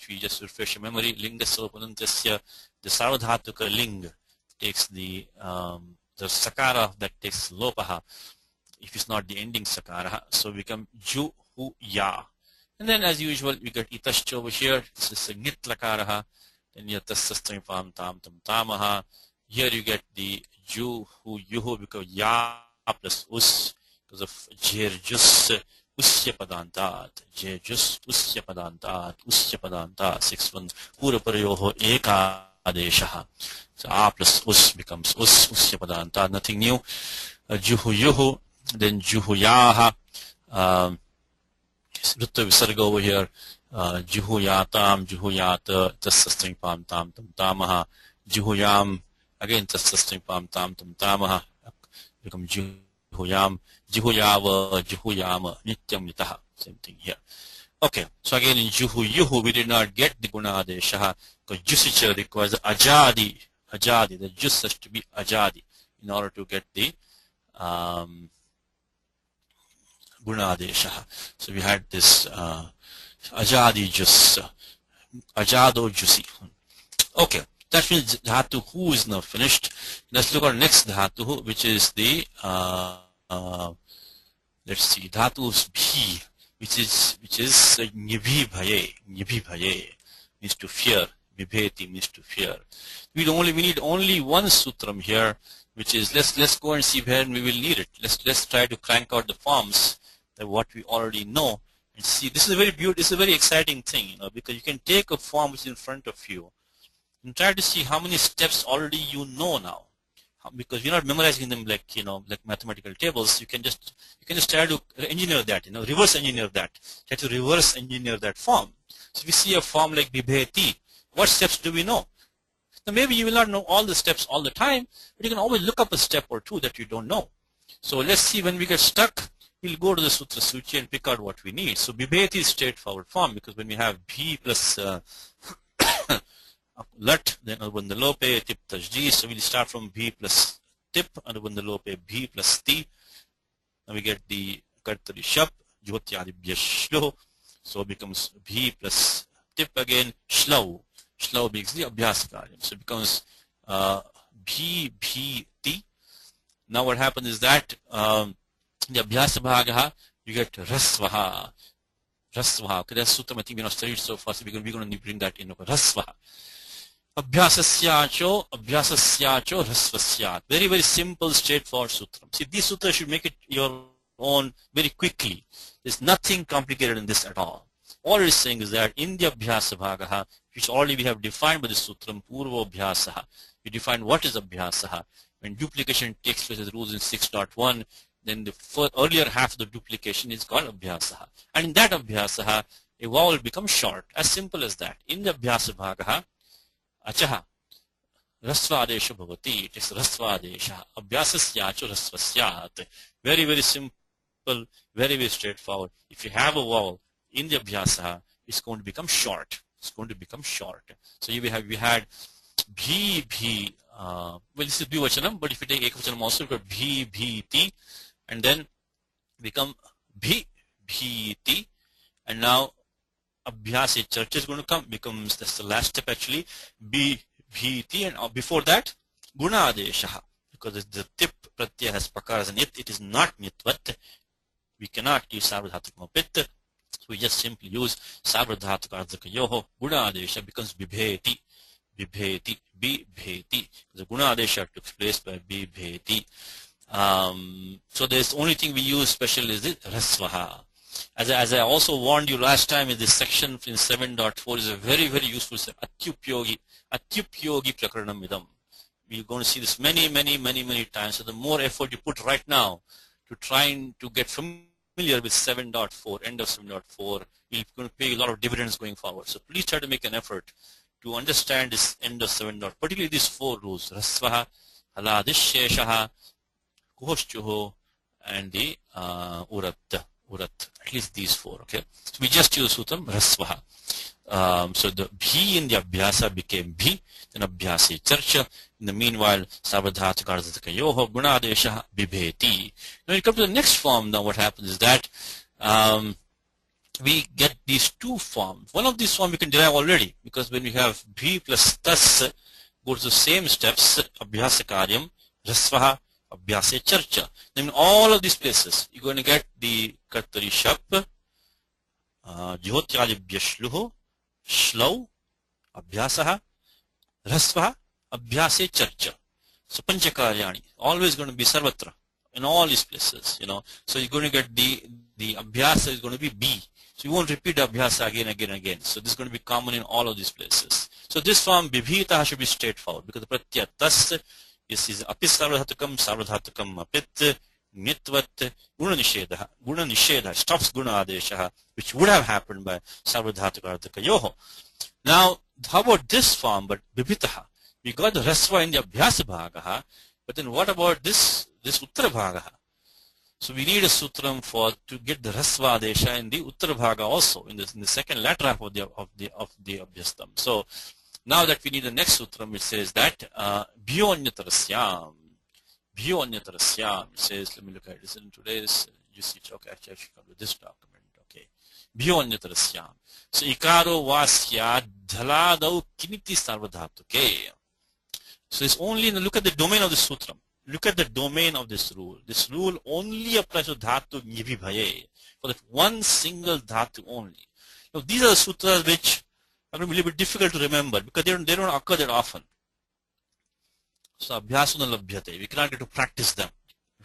we just refresh your memory. Linga salopanantasya, the sarvadhatuka ling takes the sakara that takes lopaha, if it's not the ending sakara. So we come ju, hu, ya. And then as usual, we get itascha over here. This is a nit lakaraha. Then yatasastami pam tam tam tamaha. Here you get the ju, hu, yuhu, because ya plus us, because of jer jus usya padantat. Jer jus usya padantat. 6-1. Pura parayoho eka adeshaha. So a plus us becomes usya padantat. Nothing new. Juhu yuhu. Then juhuyaha, rutta visarga over here, juhuyatam, juhuyata, tasastring pam tam tam tamaha, juhuyam, again tasastring pam tam tam tamaha, become juhuyam, juhuyava, juhuyama, nityam nitaha, same thing here. Okay, so again in juhuyuhu we did not get the guna adesha, because jusicha requires ajadi, the jus has to be ajadi in order to get the guna adesha. So we had this ajadi jus, ajado jusi. Okay, That means dhatu hu is now finished. Let's look at next dhatu, which is the let's see, dhatu is bhi, which is nibhi bhaye, means to fear. Vibheti means to fear. We need only one sutram here, which is let's go and see where we will need it. Let's try to crank out the forms that what we already know and see. This is a very beautiful, it's a very exciting thing, because you can take a form which is in front of you and try to see how many steps already you know now. Because you're not memorizing them like like mathematical tables. You can just try to engineer that, reverse engineer that. Try to reverse engineer that form. So if we see a form like Bibheti, what steps do we know? Now maybe you will not know all the steps all the time, but you can always look up a step or two that you don't know. So let's see, when we get stuck, we'll go to the Sutra Suchi and pick out what we need. So Bibheti is straightforward form, because when we have Bhi plus Lat, then Anubandhalope, Tip Tajdi. So we'll start from Bhi plus Tip, Anubandhalope, Bhi plus Ti. Now we get the Kartari Shap, Jyotyadibhya Shlo. So it becomes Bhi plus Tip again, Shlau. Shlau becomes the Abhyas Karyam. So it becomes Bhi, Bhi, Ti. Now what happens is that the Abhyasa Bhagaha, you get Rasvaha. Rasvaha. Okay, that's Sutram, I think we not studied so far, so we're going to bring that in. Rasvaha. Abhyasasyacho, rasvasyat. Very, very simple, straightforward sutram. See, these sutras should make it your own very quickly. There's nothing complicated in this at all. All it is saying is that in the Abhyasa Bhagaha, which already we have defined by the sutram, Purva Abhyasaha, we define what is Abhyasaha. When duplication takes place as rules in 6.1, then the earlier half of the duplication is called Abhyasaha. And in that Abhyasaha, a vowel becomes short. As simple as that. In the Abhyasa Bhagaha, Achaha, Rasvadesha Bhavati, it is Rasvadesha, Abhyasasyacho Rasvasyat. Very, very simple, very, very straightforward. If you have a vowel in the Abhyasaha, it's going to become short. It's going to become short. So we had Bhi, Bhi, well, this is Bhivachanam, but if you take Ekavachanam also, you've got Bhi, Bhi, Ti, and then become Bhi, Bhi, Ti, and now Abhyasa Charcha is going to come, becomes, that's the last step actually, Bhi, Bhi, Ti, and before that, Guna Adeshaha, because the Tip Pratyaya has Pakar as an it is not Nitvat. We cannot use Sarvadhatukam Pit, so we just simply use Sarvadhatukardhaka Yoho, Guna Adesha becomes Bibheti. Bibheti, Bibheti. The Guna Adesha took place by Bibheti. So the only thing we use special is the Rasvaha. As I also warned you last time, in this section in 7.4 is a very, very useful Atyupyogi Prakaranam Idam. We're going to see this many, many, many, many times. So the more effort you put right now to trying to get familiar with 7.4, end of 7.4, you're going to pay a lot of dividends going forward. So please try to make an effort to understand this end of 7. Particularly these 4 rules: Rasvaha, Haladisheshaha, Kuhoshchuho, and the Urat. At least these 4. Okay, so we just use Sutram Rasvaha. So the Bhi in the Abhyasa became Bhi, then Abhyasi Charcha. In the meanwhile, Sarvadhatukardhaka Yoho, Gunadesha, Bibheti. Now you come to the next form. Now what happens is that we get these 2 forms. One of these forms we can derive already, because when we have Bhi plus Tas, go to the same steps, Abhyasa Karyam, Rasvaha, Abhyasa Charcha. Then in all of these places, you're going to get the Kartari Shap, Jyotyadibhya Shluho, Shlau, Abhyasaha, Rasvaha, Abhyasa Charcha. So Panchakaryani, always going to be Sarvatra in all these places, So you're going to get the Abhyasa is going to be B. So you won't repeat Abhyasa again. So this is going to be common in all of these places. So this form Bibhita should be straightforward, because the Pratyaya Tas is Apis Sarvadhatukam Apit, Nitvat, Guna Nishedha, stops Guna Adeshaha, which would have happened by Sarvadhatukardhaka Yoho. Now, how about this form, but Bibhitaha? We got the Rasva in the Abhyasa Bhagaha, but then what about this Uttara Bhagaha? So we need a sutram to get the Rasva Adesha in the Uttara Bhaga also, in the second latter half of the Abhyastam. So now that we need the next sutram, it says that Bhyonyatarasyam. It says, let me look at this in today's usage. Okay, actually I should come to this document. Okay. Bhyonyatarasyam. So Ikaro Vasya Dhaladau Kiniti Sarvadhatuke. So it's only, look at the domain of the sutra. Look at the domain of this rule. This rule only applies to dhatu nibhibhaye, for that one single dhatu only. Now these are the sutras which are going to be a little bit difficult to remember because they don't occur that often. So abhyasuna labhyate. We cannot get to practice them,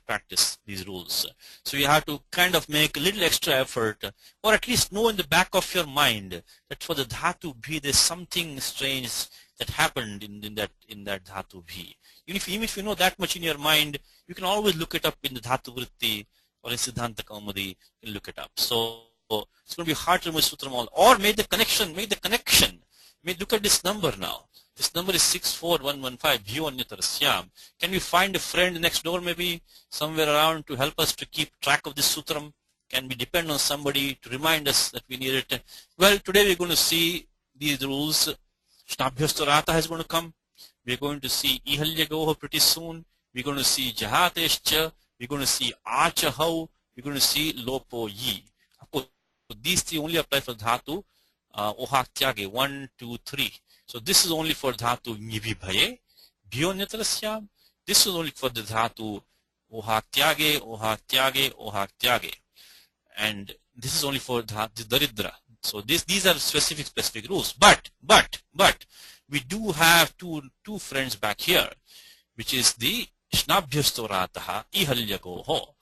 practice these rules. So you have to kind of make a little extra effort, or at least know in the back of your mind that for the dhatu bhi there's something strange that happened in that dhatu bhi. Even if you know that much in your mind, you can always look it up in the dhatu vritti or in Siddhanta Kaumudi. You can look it up. So it's going to be hard to remember sutram all, or make the connection. Look at this number now. This number is 64115. Bhyonyatarashyam. Can we find a friend next door, maybe somewhere around, to help us to keep track of this sutram? Can we depend on somebody to remind us that we need it? Well, today we're going to see these rules. Shnabhyastarata is going to come. We're going to see Ihalyagoho pretty soon. We're going to see Jahatescha. We're going to see Achahau. We're going to see Lopo Yi. So these three only apply for dhatu Ohatyage 1, 2, 3. So this is only for dhatu Nibhibhaye, Bhyonyatarashyam. This is only for the dhatu Ohatyage, Ohatyage, Ohatyage. And this is only for dhatu Daridra. So these are specific rules. But we do have two friends back here, which is the Shnabhyastorataha Ihalyagoho.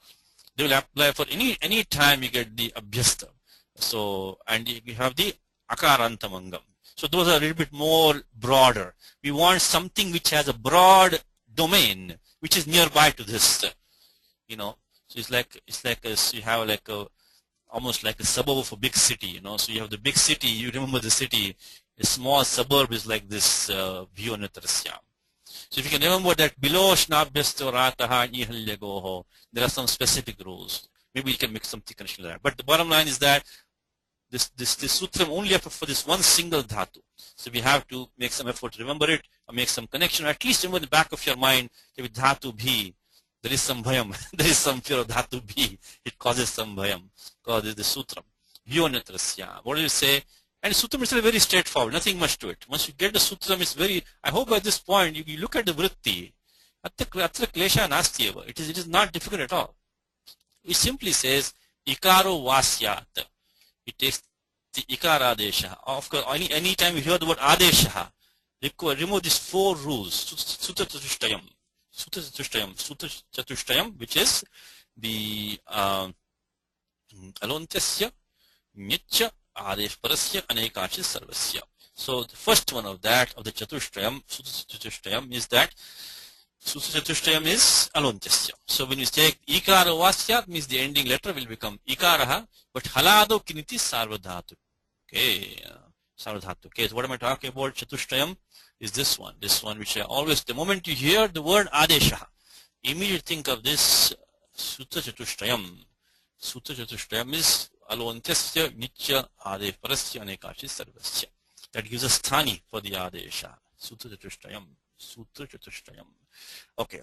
They will apply for any time you get the Abhyasta. So, and you have the Akarantamangam. So those are a little bit more broader. We want something which has a broad domain, which is nearby to this, So it's like you have like almost like a suburb of a big city, So you have the big city, you remember the city. A small suburb is like this Bhyonyatarashyam. So if you can remember that below Shnabhyastorataha Ihalyagoho, there are some specific rules. Maybe you can make something connection there. But the bottom line is that this sutra only applies for this one single dhatu. So we have to make some effort to remember it, or make some connection, or at least remember in the back of your mind that with dhatu bhi, there is some bhayam, there is some fear of dhatu bhi. It causes some bhayam, because it's the sutra. Bhyonyatarasya. What do you say? And sutram is very straightforward, nothing much to it. Once you get the sutram, it's very, I hope by this point you look at the vritti. Atra klesha nastyeva. It is not difficult at all. It simply says ikaro vasyat. It takes the ikara adesha. Of course, any time you hear the word adesha, remove these four rules. Sutra Chatushtayam, which is the alontyasya, nitya, Adesh Parasya Anekashis Sarvasya. So the first one of the Chatushtayam, Sutra Chatushtayam, is that Sutra Chatushtayam is Alontyasya. So when you take Ikara Vasyat, means the ending letter will become Ikaraha, but Halado Kiniti Sarvadhatu. Okay, Sarvadhatu. Okay, so what am I talking about? Chatushtayam is this one which I always, the moment you hear the word Adesha, immediately think of this Sutra Chatushtayam. Sutra Chatushtayam is Alontyasya Nitya Adesh Parasya Anekashi Sarvasya. That gives us sthani for the Adesha. Sutra Chatushtayam. Okay.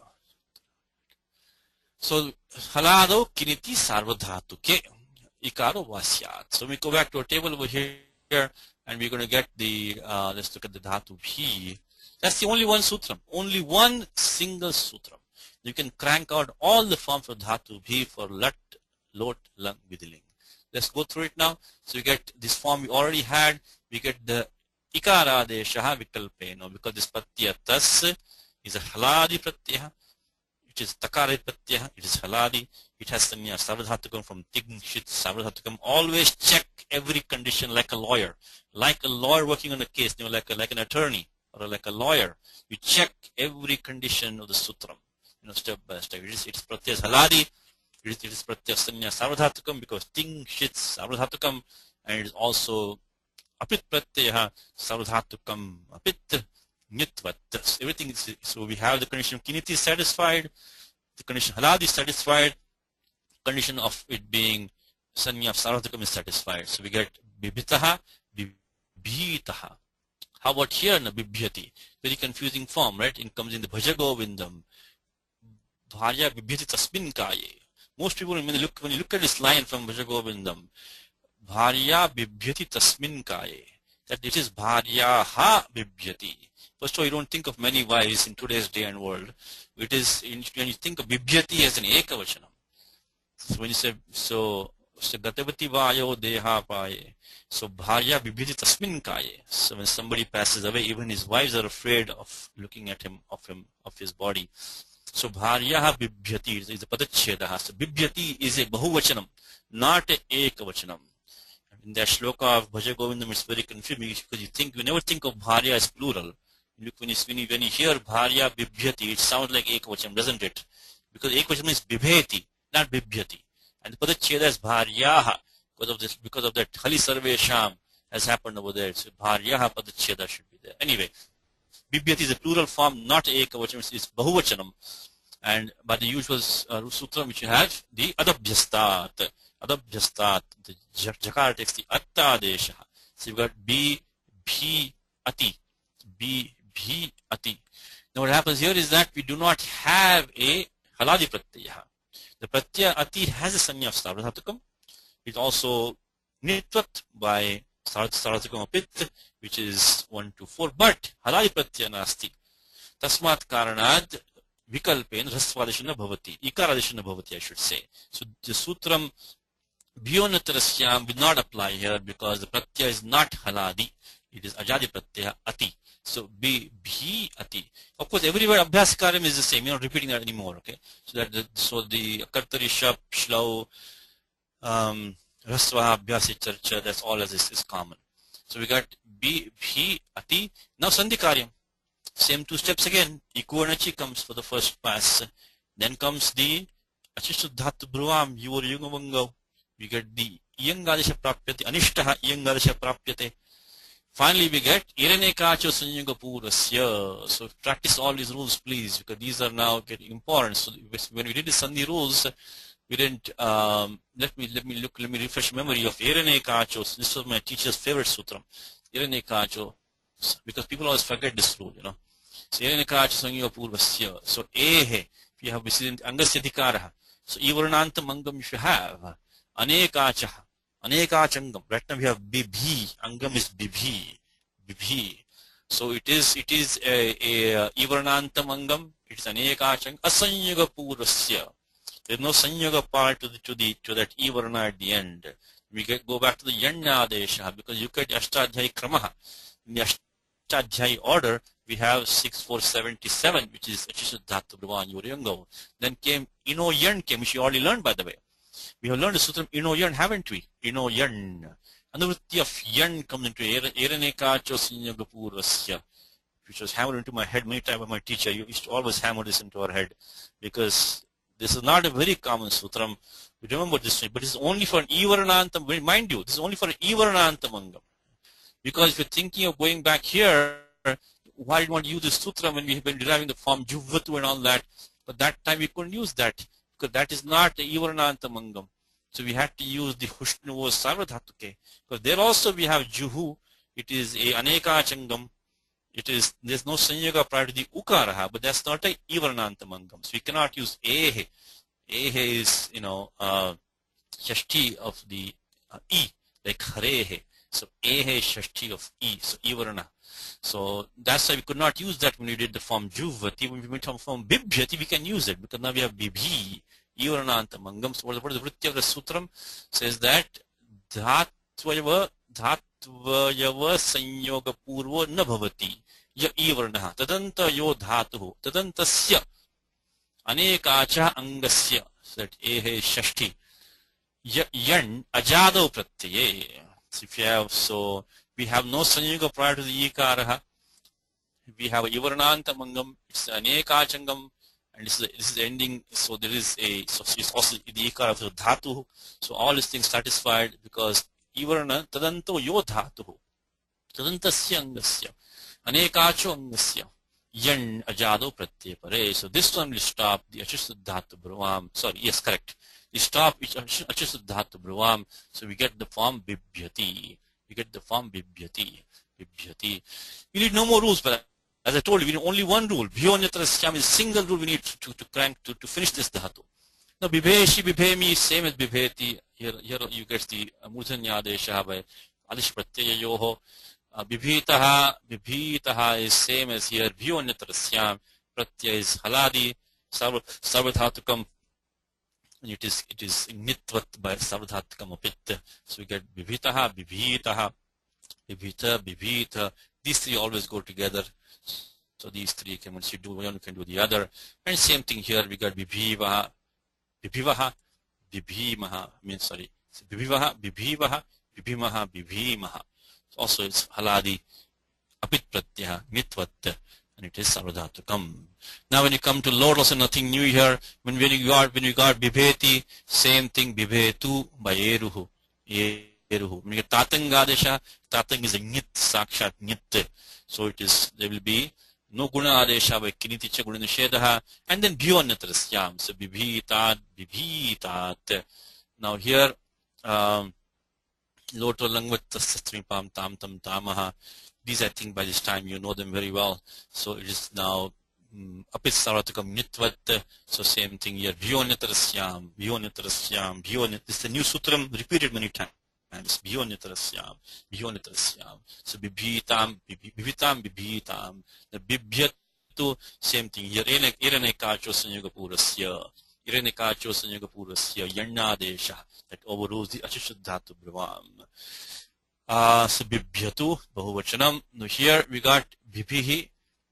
So Halado Kiniti Sarvadhatuke Ikaro Vasyat. So we go back to our table over here and we're going to get the let's look at the Dhatu Bhi. That's the only one sutra. Only one single sutra. You can crank out all the forms of Dhatu Bhi for Lat, Lot, Lang, Vidiling. Let's go through it now. So you get this form we already had. We get the Ikara Deshaha Vikalpeno, because this Pratyaya Tas is a Haladi Pratyaya. It is Takara Pratyaya. It is Haladi. It has Sanya Sarvadhatukam from Tign Shit Sarvadhatukam. Always check every condition like a lawyer. Like a lawyer working on a case, like an attorney or like a lawyer. You check every condition of the sutram, step by step. It is Pratyaya Haladi. It is Pratyaya Sanya Sarvadhatukam because Ting Shit Sarvadhatukam, and it is also Apit Pratyaya Sarvadhatukam Apit Nyatvat. Everything is, so we have the condition of Kiniti satisfied, the condition Haladi is satisfied, condition of it being Sanya of Sarvadhatukam is satisfied. So we get Bibhitaha, Bibhitaha. How about here na Bibhyati? Very confusing form, right? It comes in the Bhajagovindam. Bharya Bibhyati Tasmin Kaye. Most people, when you look at this line from Bhajagovindam, Bharya Bibhyati Tasmin Kaye, that it is Bharya Ha Bibhyati. First of all, you don't think of many wives in today's day and world. It is, when you think of bibhyati as an ekavachanam. So when you say, so gatavati vayo deha paye. So bharya bibhyati tasmin kaye. So when somebody passes away, even his wives are afraid of looking at him, of his body. So bharya bibhyati is a padacheda. So bibhyati is a bahuvachanam, not a ekavachanam. In that shloka of Bhaja Govindam, it's very confusing because you never think of bharya as plural. When you hear bharya bibhyati, it sounds like ekavachanam, doesn't it? Because ekavachanam is bibheti, not bibhyati. And the padacheda is bharyaha, because of that hali sarve sham has happened over there. So bharyaha padacheda should be there. Anyway, bibhyati is a plural form, not ekavachanam, it's bahuvachanam. And by the usual sutra which you have, the adabhyastat, the jakara takes the atta desha. So you've got b, bhi, ati, b, bhi, ati. Now what happens here is that we do not have a haladi pratyaya. The pratyaya ati has a sanya of sarvadhatukam. It's also nitvat by sarvadhatukam apit, which is 1 to 4. But haladi pratyaya nasti. Tasmat karanad vikalpen rasvadishana bhavati. Ikaradishana bhavati, I should say. So the sutram Bhyonatarasyam will not apply here because the pratyaya is not haladi. It is ajadi pratyaya ati. So bhi ati. Of course, everywhere abhyasakaram is the same. You're not repeating that anymore. Okay. So the kartari shap, shlau, rasva, abhyasi, charcha, that's all as is common. So we got bhi ati. Now sandhikaryam. Same 2 steps again. Ikuanachi comes for the first pass. Then comes the achishuddhatu bruam, yur yungavangau. We get the iyangadesha prapyate, anishtaha iyangadesha prapyate. Finally, we get iranekacho sanyuga purasya. So practice all these rules, please, because these are now getting important. So when we did the sandhi rules, we didn't. Let me refresh memory of iranekacho. This was my teacher's favorite sutram, iranekacho, because people always forget this rule, you know. So iranekacho sanyuga purasya. So ehe, if you have angasya dikaraha. So ivarnanta mangam if you have. Anekachaha, anekachangam. Right now we have bibhi. Angam is bibhi. So it is a ivarnantam angam. It's anekachang. Asanyuga purasya. There is no sanyoga part to that ivarna at the end. We go back to the yannadesha because you get ashtadhyayi kramaha. In the ashtadhyayi order, we have 6477, which is achishuddhatu brahman yuryangav. Then came ino yan came, which you already learned, by the way. We have learned the sutram ino yan, haven't we? Ino yan. Anuvritti of yan comes into eranekacho sanyoga purasya, which was hammered into my head many times by my teacher. You used to always hammer this into our head because this is not a very common sutram. We remember this, but it's only for an ivarnantam. Mind you, this is only for an ivarnantam angam. Because if you're thinking of going back here, why did you want to use this sutram when we have been deriving the form juvvatu and all that? But that time we couldn't use that because that is not the ivarnantam angam. So we had to use the hushnuvo sarvadhatuke. Because there also we have juhu. It is a anekachangam. There's no sanyoga prior to the ukaraha, but that's not a ivarnantamangam. So we cannot use ehe. Ehe is, shashti of the e, like harehe. So ehe is shashti of e, so ivarna. So that's why we could not use that when we did the form juvati. When we went from form bibhyati, we can use it because now we have bibhi, ivarnantamangam. So what is the vritti of the sutram? Says that dhatvayava sanyoga purvo na bhavati ya ivarnaha tadanta yo dhatuhu tadantasya anekacha angasya. So that ehe shashti yan ajado pratyaye. So we have no sanyoga prior to the ikaraha. We have a ivarnantamangam, it's anekachangam, and this is ending. So there is it's also the ikara of the dhatu. So all these things satisfied because ivarna tadanto yo dhatuhu tadantasya angasya anekacho angasya yan ajado pratyay pare. So this one will stop the achishuddhatu brahvam. Sorry, yes, correct. We stop achishuddhatu brahvam. So we get the form bibhyati. Bibhyati. We need no more rules, but as I told you, we need only one rule. Bhyonyatrasyam is a single rule we need to finish this dhatu. Now bibheshi, bibhemi, same as bibheti. Here you get the mudhanyadesha by adish pratyayoho. Vibhitaha is same as here. Vyonyatrasyam. Pratyaya is haladi. Sarvadhatukam. It is nitvat by sarvadhatukam apit. So we get vibhitaha, vibhitaha, vibhita. These three always go together. So these three can, once you do one, you can do the other. And same thing here, we got vibhivaha, means sorry. Vibhivaha, vibhimaha. Also it's haladi, apit pratyaha, nitvat, and it is sarvadhatukam. Now when you come to Lord, also nothing new here. When you got bibheti, same thing, bibhetu by eruhu. When you get tatangadesha, tatang is a nit, sakshat nit. So it is, there will be no guna adesha by kiniticha guna nishedaha, and then bhyonyatrasyam. So bibhitat. Now here, loto langvat tasastrimipam tam tamaha. These I think by this time you know them very well. So it is now apit sarvatukam nitvat. So same thing here, bhyonyatrasyam. This is the new sutram repeated many times. Vyonyatrasyam. So bibhitam. The bibhyatu, same thing here. Iranekacho sanyagapurasya. Yannadesha, that overrules the achishuddhatu bhravam. So bibhyatu, bahuvachanam. Now here we got bibhihi,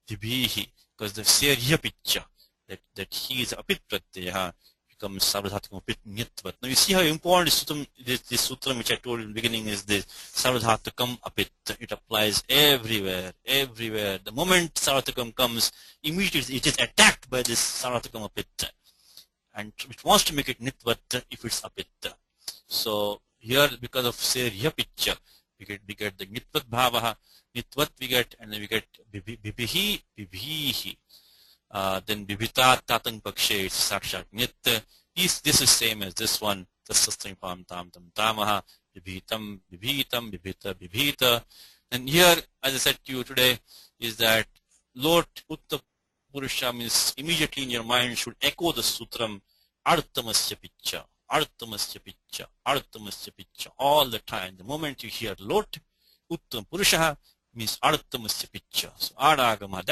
because the serya picture, that he is apit pratyaya, becomes sarvadhatukam apit nitvat. Now you see how important this sutram which I told you in the beginning is this sarvadhatukam apit. It applies everywhere. The moment sarvadhatukam comes, immediately it is attacked by this sarvadhatukam apit. And it wants to make it nitvat if it's apit. So here, because of serya picture, we get the nitvat bhavaha, nitvat we get, and then we get bibhihi. Then bibhitat tatang pakshe, it's sakshat nit. This is same as this one. Tasastrimipam tam tamaha, bibhitam, bibhita. And here, as I said to you today, is that Lord Utta Purusha means immediately in your mind should echo the sutram artamasya picha. All the time. The moment you hear Lord Uttam Purusha means artamasya picha. So adagama.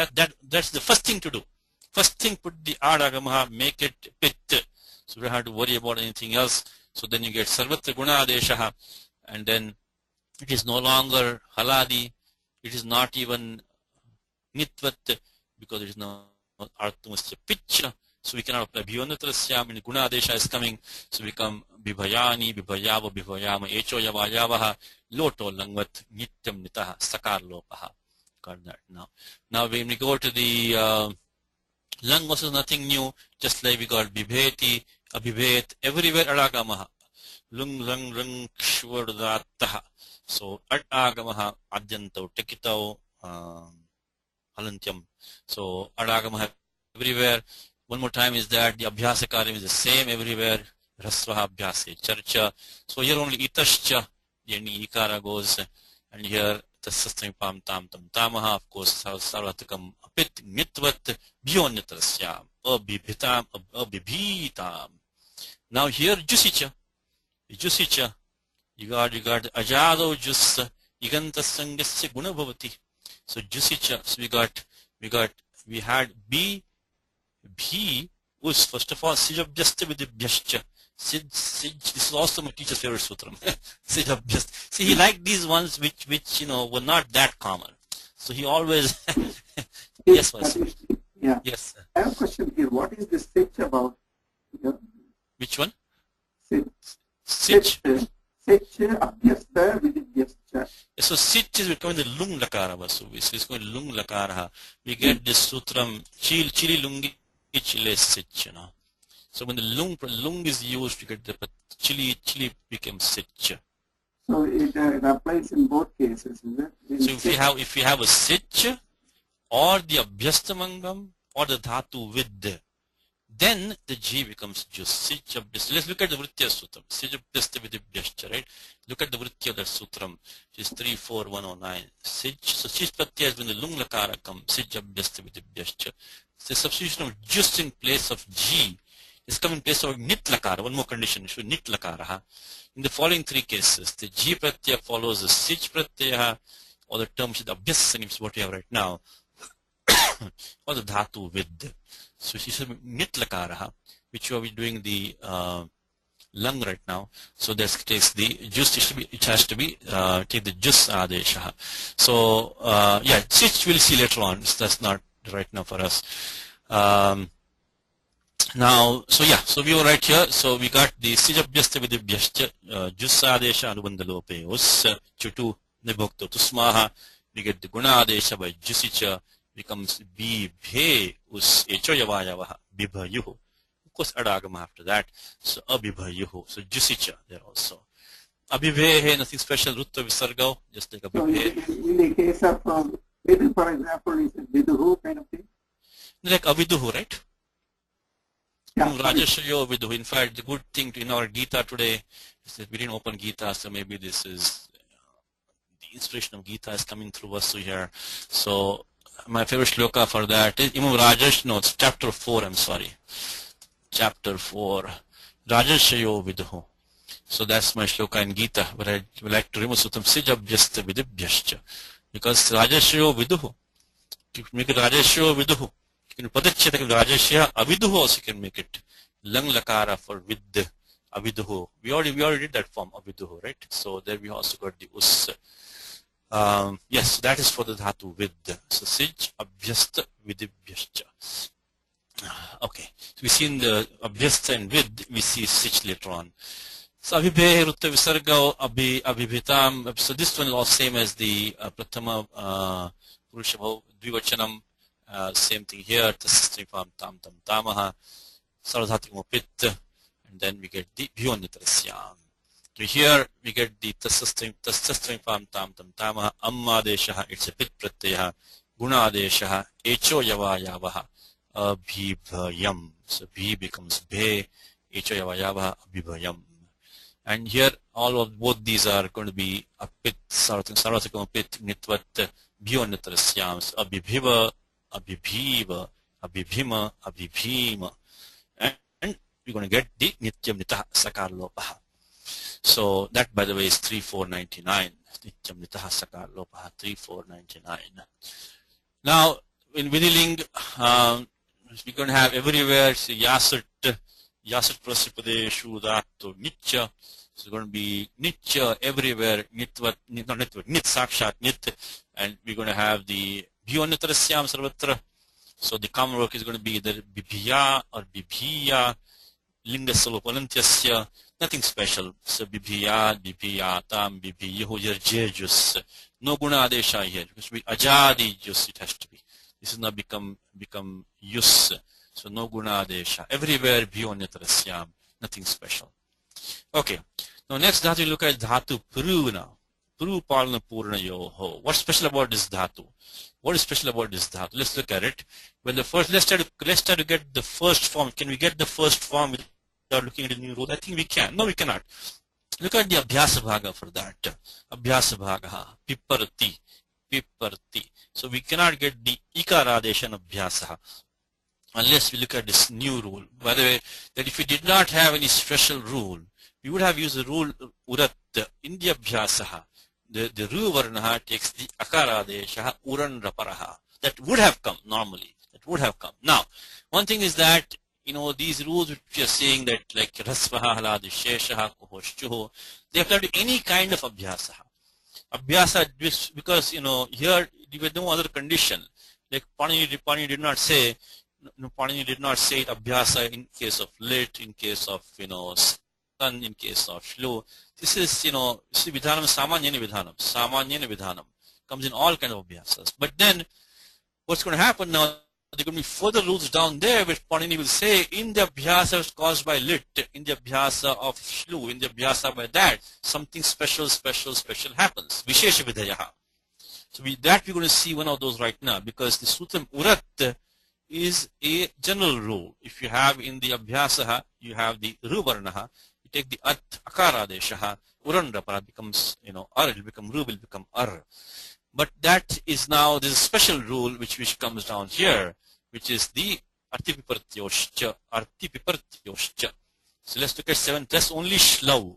That's the first thing to do. First thing, put the adagama, make it pit. So you don't have to worry about anything else. So then you get sarvatra guna adesha, and then it is no longer haladi. It is not even nitvat, because it is not artamasya picha. So we cannot apply bhyonyatrasyam, and guna adesha is coming. So we become bibhayani, bibhayama, echo yavayavaha, loto langvat, nityam nitaha, sakar lopaha. Got that now. Now when we go to the lang also nothing new, just like we got bibheti, abhibhet, everywhere adagamaha. Lung, kshvardataha. So adagamaha, adyantau, tekitau, halantyam. So adagamaha everywhere. One more time is that the abhyasa karyam is the same everywhere. Rasvaha abhyase, charcha. So here only itascha, the ending ikara goes, and here tasastrimipam tam tamaha, of course, sarvatukam apit nitvat bhyonyatrasyam, abhibhitam. Now here jusicha, you got ajado jus, igantasangasya guna bhavati. So jusicha, so we had B was first of all sijabhyasta with the bhyascha. This is also my teacher's favorite sutram. Sijabhyasta. See, he liked these ones which were not that common. So he always yes, Vasu. Yeah. Yes. I have a question here. What is this sich about? Yeah. Which one? Sich. Abhyasta with bhyascha. So sich is becoming the lung lakara, Vasu. So it's going lung lakara. We get this sutram chili lungi chile sich, So when the lung is used, you get the chili becomes sich. So it applies in both cases, is it? So if you have a sich or the abhyastamangam or the dhatu with, then the G becomes jus. Sich abhyasta. Let's look at the Vritya Sutram. Sich abhyasta with abhyascha, right? Look at the Vritya of that Sutram, which is 34109. Sich. So sich pratyaya is when the lung lakara comes. Sich abhyasta with abhyascha. The substitution of jus in place of G is coming in place of nit lakara. One more condition, should nit lakara. In the following three cases, the G pratyaya follows the sich pratyaya, or the term the abhyas is what we have right now, or the dhatu vid. So she said nit lakaraha, which you are doing the lung right now. So this takes the jus, it has to be take the jus adesha. So yeah, which we'll see later on. That's not right now for us. Now, so yeah, so we were right here. So we got the sijabhyasta vidibhyascha jus adesha anubandalope us chutu nibhukto tusmaha. We get the guna adesha by jusicha becomes bibhe us echo yavayavaha bibhayuhu. Of course, adagama after that. So abhibhayuhu. So jusicha there also. Abhibhe, nothing special. Rutta visarga, just like abhibhe. So in the case of vidu, for example, is it viduhu kind of thing? Like aviduhu, right? Yeah. Rajashayo viduhu. In fact, the good thing in our Gita today is that we didn't open Gita, so maybe this is the inspiration of Gita is coming through us here. So my favorite shloka for that is Imam Rajesh, no, it's chapter 4, I'm sorry. Chapter 4. Rajashayo viduhu. So that's my shloka in Gita, but I would like to remove sutam sijabhyasta vidibhyascha. Because Rajashayo viduhu. You can make it Rajashayo viduhu. You can padacheta Rajashya aviduhu also you can make it. Lang lakara for vid aviduhu. We already did that form aviduhu, right? So there we also got the us. Yes, that is for the dhatu vid. So sig abhyasta vidibhyascha. Okay, so we see in the abhyasta and vid, we see sich later on. So abhibhe rutta visarga abhibhitam. So this one is all same as the prathama purushabhav dvivachanam. Same thing here. Tasastri form tam tam tamaha. Saradhatikamo pit. And then we get the bhyonitarasyam. So here we get the tasastri form tam tam tamaha. Amma deshaha. It's a pit pratyaha. Guna deshaha. Echo yava yavaha. Abhibhayam. So bhi becomes bhe. Echo yava yavaha. Abhibhayam. And here all of both these are going to be a pit, sarvatikam pit, nitvat, bhyonitarasyam. So abhibhiva, abhibhiva, abhibhima, abhibhima. And we're going to get the nityam nitah sakar lopaha. So that, by the way, is 3499. Nityam nitah sakar lopaha, 3499. Now, in Viniling, we're going to have everywhere, see, yasat prasipadeshu dhatu nitya. So it's going to be nitya everywhere, nitvat, not nitvat, nit sakshat, nit. And we're going to have the bhyonitarasyam sarvatra. So the common work is going to be either bibhiya or bibhiya, linga salopalantyasya, nothing special. So bibhiya, bibhiyatam, bibhiyahu, your jejus. No guna adesha here. Because we ajadi jus it has to be. This is now become yus. So no guna adesha. Everywhere bhyonitarasyam, nothing special. Okay. Now next dhatu we look at dhatu pru now. Pru palana purna yoho. What's special about this dhatu? What is special about this dhatu? Let's look at it. Well, the first, let's try to get the first form. Can we get the first form without looking at the new rule? I think we can. No, we cannot. Look at the abhyasa bhaga for that. Abhyasa bhaga. Piparti. Piparti. So we cannot get the ikaradeshan abhyasa unless we look at this new rule. By the way, that if we did not have any special rule, we would have used the rule urat in the abhyasaha. The ru varnaha takes the akaradesha uran raparaha. That would have come normally. That would have come. Now, one thing is that, you know, these rules which we are saying that like rasvaha haladi sheshaha kuhoshchuho, they apply to any kind of abhyasaha. Abhyasa, because, you know, here there was no other condition. Like Panini did not say, Panini did not say abhyasa in case of lit, in case of, you know, sun, in case of shlu. This is, you know, vidhanam samanyana vidhanam comes in all kind of abhyasas. But then what's going to happen now, there are going to be further rules down there which Panini will say in the abhyasa caused by lit, in the abhyasa of shlu, in the abhyasa by that, something special happens. Vishesha vidayaha. So we're going to see one of those right now, because the sutram urat is a general rule. If you have in the abhyasaha, you have the ruvarnaha, you take the at akara deshaha, urandrapara becomes, you know, ar, it will become ru, will become ar. But that is now, there's a special rule which comes down here, which is the artipipartyoshcha. So let's look at 7th. That's only shlau.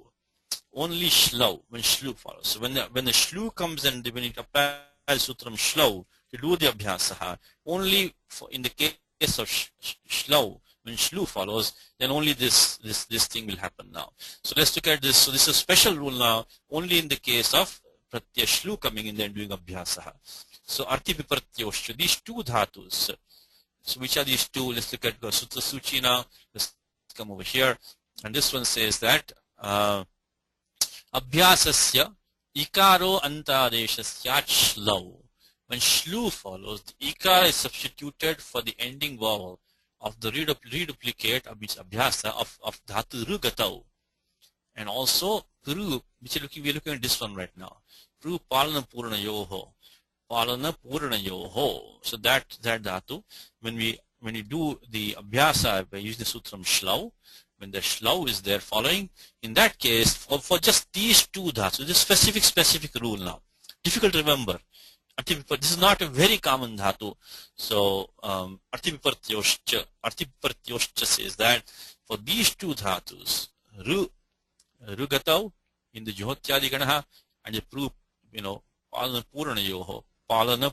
only shlau, when shlu follows. So when the shlu comes and when it applies sutram shlau to do the abhyasa, only in the case of shlau, when shlu follows, then only this thing will happen now. So let's look at this. So this is a special rule now, only in the case of pratyaya shlu coming in there and doing abhyasa. So arti vipratyoscha, these two dhatus. So which are these two? Let's look at the Sutra Suchi now. Let's come over here. And this one says that abhyasasya ikaro antadeshasya shlau. When shlu follows, the ikara is substituted for the ending vowel of the reduplicate abhyasa of dhatu rugatau. And also pru, which we're looking at this one right now. Pru palana purana yoho. Palana purana yoho. So that dhatu, when you do the abhyasa by using the sutram shlau, when the shlau is there following, in that case, for just these two dhatu, this specific rule now. Difficult to remember. This is not a very common dhatu. So arti vipratyoscha says that for these two dhatus, rugatau in the juhotyadi ganaha and the pru, palana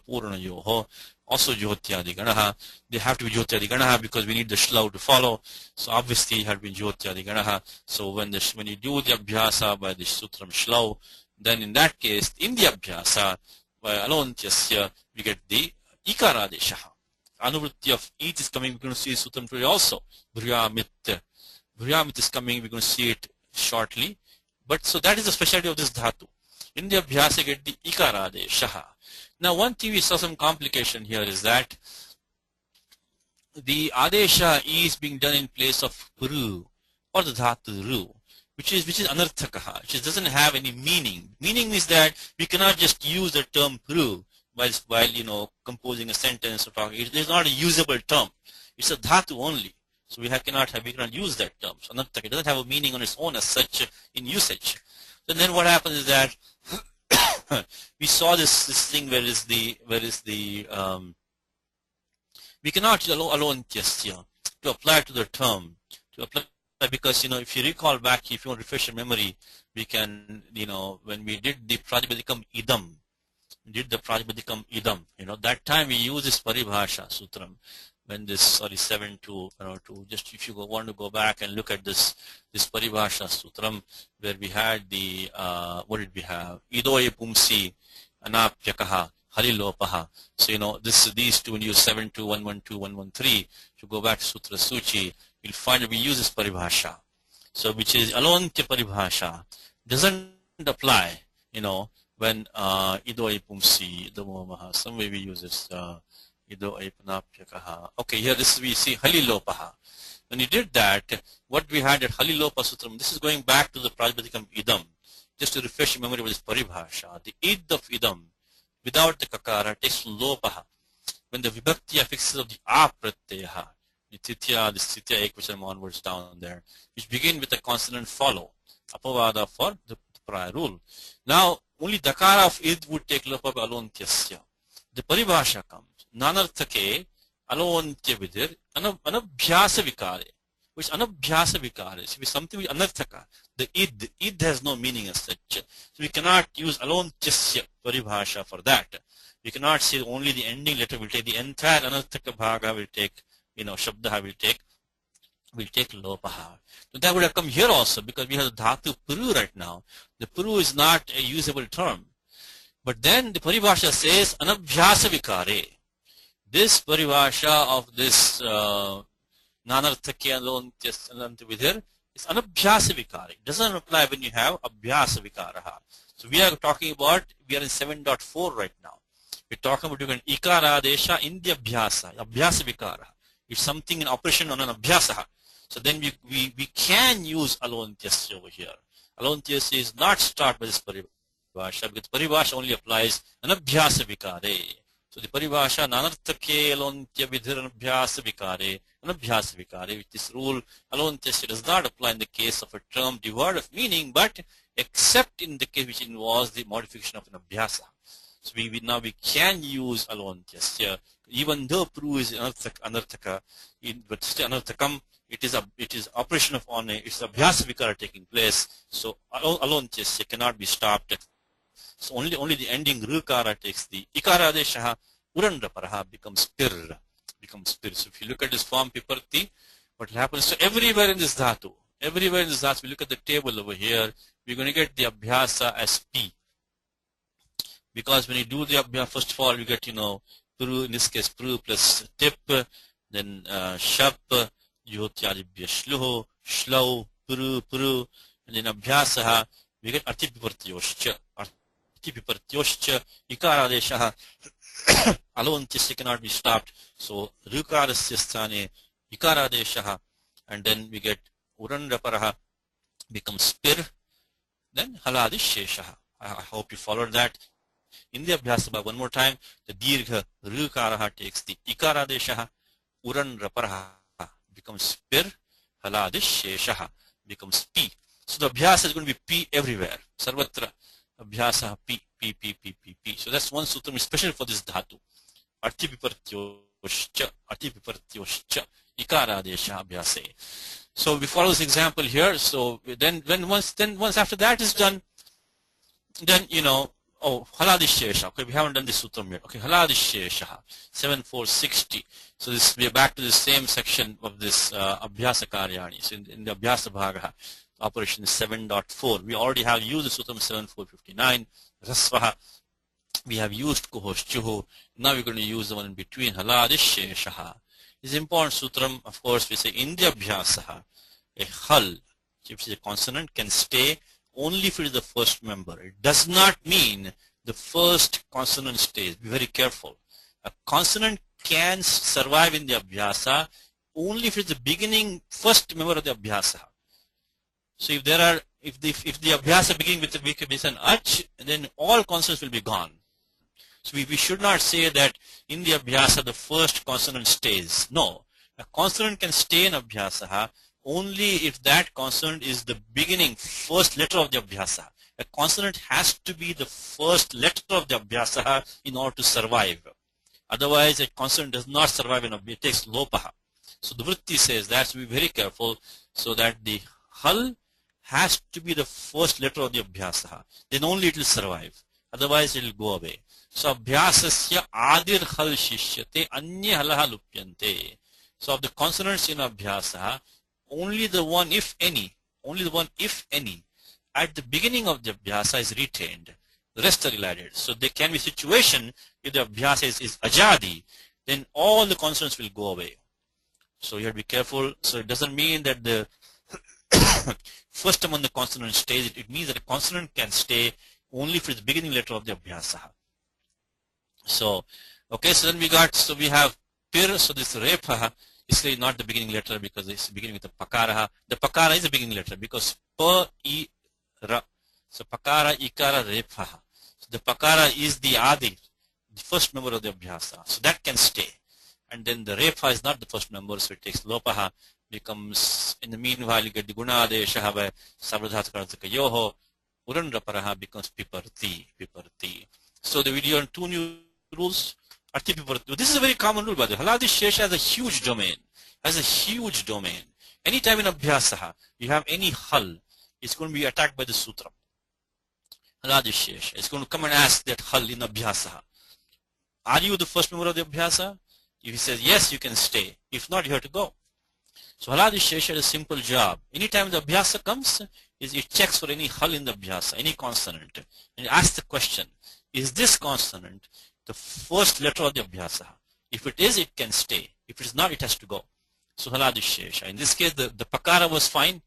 purana yoho, also juhotyadi ganaha. They have to be juhotyadi ganaha because we need the shlau to follow. So obviously it had been juhotyadi ganaha. So when you do the abhyasa by the sutram shlau, then in that case, in the abhyasa by alontyasya, we get the ikara deshaha. Anuvritti of it is coming. We're going to see sutram today also. Bhuryamit is coming. We're going to see it shortly. But so that is the specialty of this dhatu. In the abhyasa, get the ikara deshaha. Now, one thing we saw some complication here is that the adesha is being done in place of puru or the dhatu ru, which is anarthakaha, which doesn't have any meaning. Meaning is that we cannot just use the term puru while composing a sentence or talking. It is not a usable term. It's a dhatu only. So we cannot use that term. So anarthaka, it doesn't have a meaning on its own as such in usage. So then what happens is that we saw this thing where is the we cannot use alontyasya to apply to the term, because if you recall back, if you want to refresh your memory, we can when we did the prajabadikam idam, that time we use this paribhasha sutram. When this 7-2, just if you want to go back and look at this paribhasha sutram, where we had the what did we have? Idoye pumsi anapyakaha halilopaha. So these two, when you use 7-2, 1-1-2, 1-1-3, if you go back to Sutra Suchi, you'll find that we use this paribhasha. So which is alontya paribhasha, doesn't apply, when idoye pumsi idomomaha. Some way we use this. Okay, here we see halilopaha. When you did that, what we had at halilopa sutram, this is going back to the prajabadikam idam. Just to refresh your memory with this paribhasha, the id of idam without the kakara takes lopaha. When the vibhakti affixes of the a pratyaha, the titya ekvachanam onwards down there, which begin with a consonant follow, apavada for the prior rule. Now only dakara of id would take lopa by alontyasya. The paribhasha comes. Nanarthake alontya vidir anabhyasa vikare, which anabhyasa vikare is something which anarthaka. The id has no meaning as such. So we cannot use alontyasya paribhasha for that. We cannot say only the ending letter will take, the entire anarthaka bhaga will take, shabdaha will take lopaha. So that would have come here also, because we have the dhatu puru right now. The puru is not a usable term. But then the paribhasha says anabhyasa vikare. This paribhasha of this nanarthake alontyasya vidhir is anabhyasa vikara. It doesn't apply when you have abhyasa vikaraha. So we are talking about, we are in 7.4 right now. We're talking about doing an ikara adesha in the abhyasa vikara. It's something in operation on an abhyasa. So then we can use alontyasya over here. Alontyasya is not start by this paribhasha, because paribhasha only applies an abhyasa vikare. So the paribhasha nanarthake alontya vidhir anabhyasa vikare, which this rule alontyasya does not apply in the case of a term devoid of meaning, but except in the case which involves the modification of an abhyasa. So now we can use alontyasya, even though pru is anarthaka, but still anarthakam, it is operation of on it's abhyasa vikara taking place. So alontyasya cannot be stopped. So only the ending rukara takes the ikara adeshaha, urandraparaha becomes pir. So if you look at this form piparti, what happens? So everywhere in this dhatu, we look at the table over here, we're going to get the abhyasa as p. Because when you do the abhyasa, first of all, you get, pru, in this case, pru plus tip, then shap, yotyadibhya shluho, shlau, pru, and then abhyasaha, we get artipipartyoscha, ikaradeshaha, alontyasya cannot be stopped. So rukarasya sthane, ikaradeshaha, and then we get urandraparaha becomes spir, then haladisheshaha. I hope you followed that. In the abhyasa, one more time, the dirgha rukaraha takes the ikaradeshaha, urandraparaha becomes spir, haladisheshaha becomes p. So the abhyasa is going to be p everywhere. Sarvatra abhyasa p. So that's one sutra special for this dhatu. Artipipartyoscha, ikaradesha abhyase. So we follow this example here. So then once after that is done, then haladishesha. Okay, we haven't done this sutram yet. Okay, haladishesha 7460. So we are back to the same section of this abhyasa karyani. So in the abhyasa bhaga, operation is 7.4. We already have used the sutram 7459. Rasvaha. We have used kuhoshchuhu. Now we're going to use the one in between. Haladishesha. This is important sutram. Of course, we say in the abhyasa, a hal, which is a consonant, can stay only if it is the first member. It does not mean the first consonant stays. Be very careful. A consonant can survive in the abhyasa only if it is the beginning first member of the abhyasa. So if the abhyasa begins with an ach, then all consonants will be gone. So we should not say that in the abhyasa the first consonant stays. No, a consonant can stay in abhyasa only if that consonant is the beginning first letter of the abhyasa. A consonant has to be the first letter of the abhyasa in order to survive. Otherwise, a consonant does not survive in abhyasa. It takes lopaha. So the vritti says that, so be very careful, so that the hal has to be the first letter of the abhyasa. Then only it will survive. Otherwise, it will go away. So abhyasasya adir hal shishyate anya halaha lupyante. So of the consonants in abhyasa, only the one if any, at the beginning of the abhyasa is retained. The rest are elided. So there can be a situation if the abhyasa is ajadi, then all the consonants will go away. So you have to be careful. So it doesn't mean that the first among the consonants stays. It means that a consonant can stay only for the beginning letter of the abhyasa. So, okay, so then we have pir, so this repha is not the beginning letter because it's beginning with the pakara. The pakara is the beginning letter because pa, I, ra. So pakara, ikara, repha. So the pakara is the adi, the first member of the abhyasa. So that can stay. And then the repha is not the first member, so it takes lopaha, becomes, in the meanwhile, you get the guna adeshaha by sabradhatakarataka yoho, urandraparaha becomes piparti. So we learn two new rules. This is a very common rule, by the way. Haladishesha has a huge domain. Anytime in abhyasaha, you have any hal, it's going to be attacked by the sutra. Haladishesha. It's going to come and ask that hal in abhyasaha. Are you the first member of the abhyasa? If he says yes, you can stay. If not, you have to go. So haladishesha is a simple job. Anytime the abhyasa comes, it checks for any hal in the abhyasa, any consonant, and it asks the question, is this consonant the first letter of the abhyasa? If it is, it can stay. If it is not, it has to go. So haladishesha. In this case, the pakara was fine.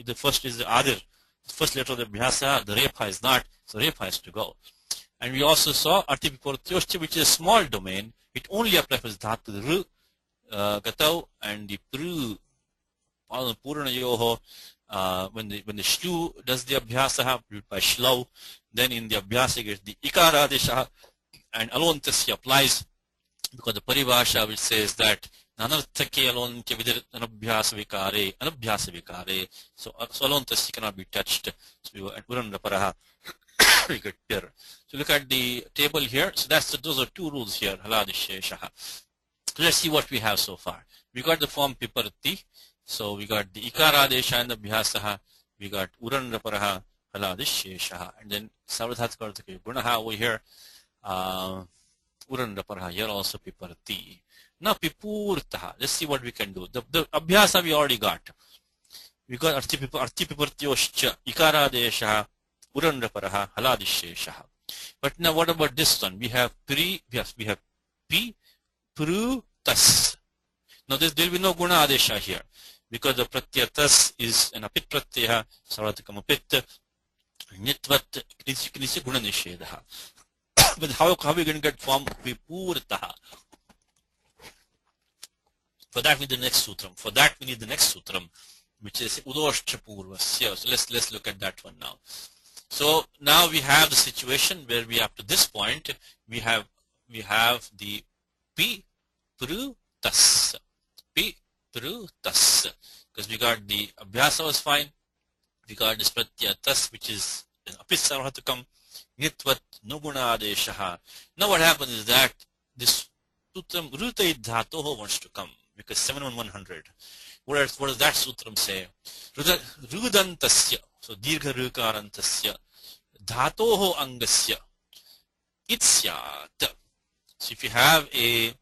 The first is the adir, the first letter of the abhyasa. The repha is not, so repha has to go. And we also saw artipiportyoscha, which is a small domain. It only applies for the dhatu, the ru, gatau, and the pru, purana yoho. When the shlu does the abhyasa by shlau, then in the abhyasa gets the ikara adesha, and alontasya applies because the paribhasha which says that nanarthake alontasya vidir anabhyasa vikare. So alontasya cannot be touched. So we were at urandraparaha we get pir. So look at the table here. So those are two rules here. Haladisheshaha. So let's see what we have so far. We got the form piparti. So we got the ikaradesha and the bhyasaha. We got uranraparaha, haladisheshaha. And then savadhatkartake gunaha over here. Uranraparaha here also piparti. Now pipurtaha. Let's see what we can do. The abhyasa we already got. We got arti pipartyoscha, ikaradesha, uranraparaha, haladisheshaha. But now what about this one? We have pi, pru, tas. Now there will be no guna adesha here because the pratyaya tas is an apit pratyaya, sarvatikam apit, nitvat, kinisi guna nishedaha. But how are we going to get form pipurtaha? For that we need the next sutram. Which is udoshcha purvasya. So let's look at that one now. So now we have the situation where we up to this point we have the pi pru tas, because we got the abhyasa was fine, we got this pratyaya tas which is an apit sarvatikam, nitvat nuguna adeshaha. Now what happens is that this sutram rutai dhatoho wants to come because 71100. What does that sutram say? Rudantasya, so dirgha rukarantasya, dhatoho angasya, itsyat. So if you have a,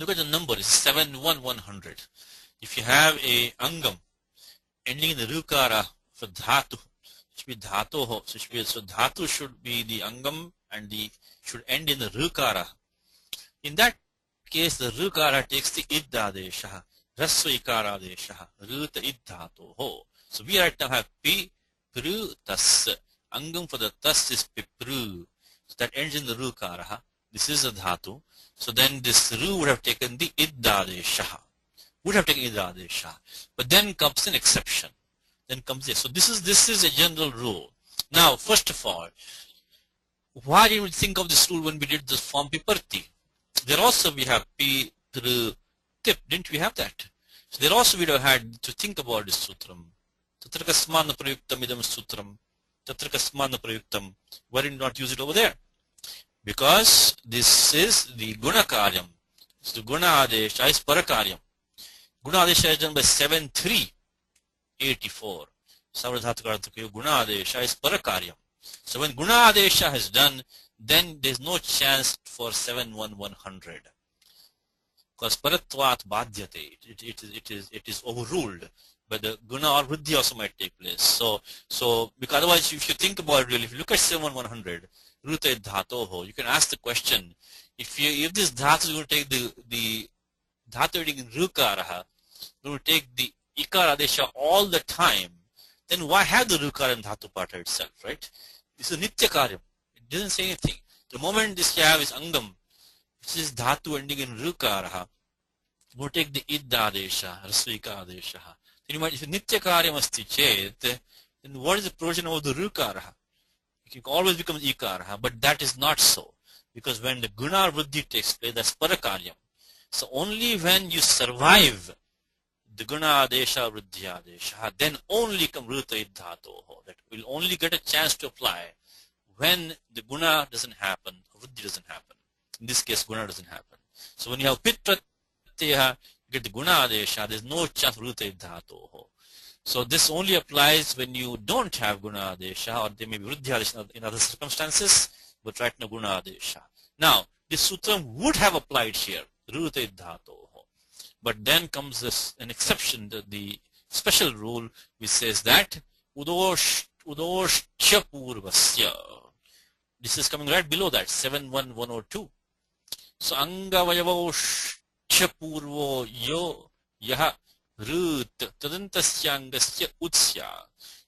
look at the number, it's 71100. If you have a angam ending in the rukara for dhatu, it should be dhatoho. So dhatu should be the angam and should end in the rukara. In that case, the rukara takes the iddadesha. Rasva ikaradesha, ruta iddhatoho. So we right now have pi, pru, tas. Angam for the tas is pipru. So that ends in the rukaraha. This is a dhatu. So then this ru would have taken the iddadesha. But then comes an exception. Then comes this. So this is a general rule. Now, first of all, why did we think of this rule when we did the form piparti? There also we have pi, pru, tip, didn't we have that? So there also we would have had to think about this sutram. Tatra kasmana prayuktam idam sutram. Tatra kasmana prayuktam. Why did not use it over there? Because this is the guna karyam. So the guna adesha is parakaryam. Guna adesha is done by 7-3-84. Savadhatkartake guna adesha is parakaryam. So when guna adesha is done, then there is no chance for 7-1-100. Because paratvat badhyate, it is overruled, but the guna or vriddhi also might take place. So because otherwise, if you think about it really, if you look at 7-100, ruta dhatoho, you can ask the question: if this dhatu is going to take the dhatu in rukaraha, it will take the ikara adesha all the time, then why have the rukara and dhatu pata itself, right? This is nitya karyam. It doesn't say anything. The moment this you have is angam, which is dhatu ending in rukaraha, we'll take the idda adesha, rasvika adesha. Then you might, if nitya karyam asti chet, then what is the provision of the rukaraha? It can always become ikaraha, but that is not so. Because when the guna vriddhi takes place, that's parakaryam. So only when you survive the guna adesha vriddhi adesha, then only come ruta iddhatoho. That will only get a chance to apply when the guna doesn't happen, vriddhi doesn't happen. In this case, guna doesn't happen. So when you have pit pratyaya, you get the guna adesha, there's no chance for ruta iddhatoho. So this only applies when you don't have guna adesha, or there may be vriddhi adesha in other circumstances, but right now guna adesha. Now, this sutram would have applied here, ruta iddhatoho. But then comes an exception, the special rule which says that udoshcha purvasya. This is coming right below that, 7-1-102. So anga vayavoshcha purvo yo yaha rut tadantasyangasya utsya.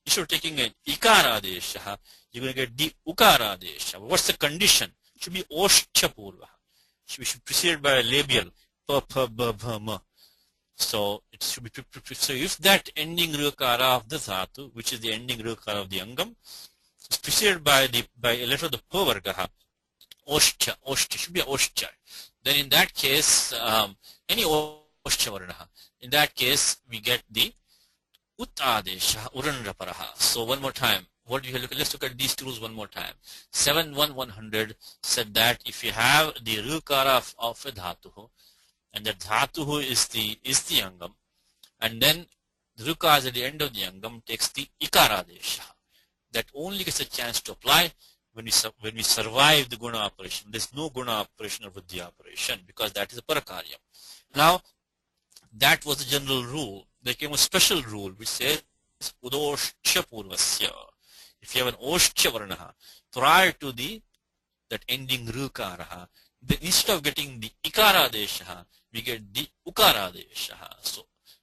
Instead of taking an ikara adesha, you're going to get the ukara adesha. What's the condition? It should be oshcha purva. It should be preceded by a labial. Pa, pa, ba, ba, ma. So it should be, so if that ending rukara of the dhatu, which is the ending rukara of the angam, is preceded by a letter of the pa vargaha, oshcha, should be a oshcha. Then in that case, any oshcha varnaha, in that case we get the ut adesha, uranraparaha. So one more time, what you look at, let's look at these two rules one more time. 71100 said that if you have the rukara of a dhatu, and that dhatu is the angam, and then the rukara at the end of the angam takes the ikara desha. That only gets a chance to apply when we survive the guna operation. There's no guna operation or vidya operation because that is a parakarya. Now, that was the general rule. There came a special rule which says udoshya purvasya. If you have an oshya varnaha prior to that ending rukaraha, then instead of getting the ikara desha, we get the ukara desha.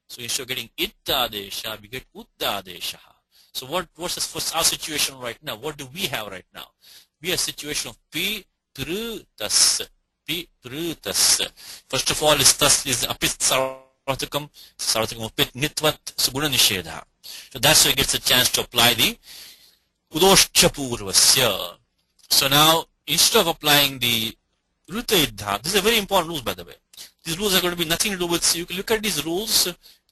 So instead of getting itta desha, we get utta desha. So what's our situation right now? What do we have right now? We have a situation of pi prutas. First of all, tas is apit sarvatikam apit nitvat suguna nishedha. So that's why he gets a chance to apply the udoshya purvasya. So now, instead of applying the rutaidha, this is a very important rules, by the way. These rules are going to be nothing to do with, so you can look at these rules,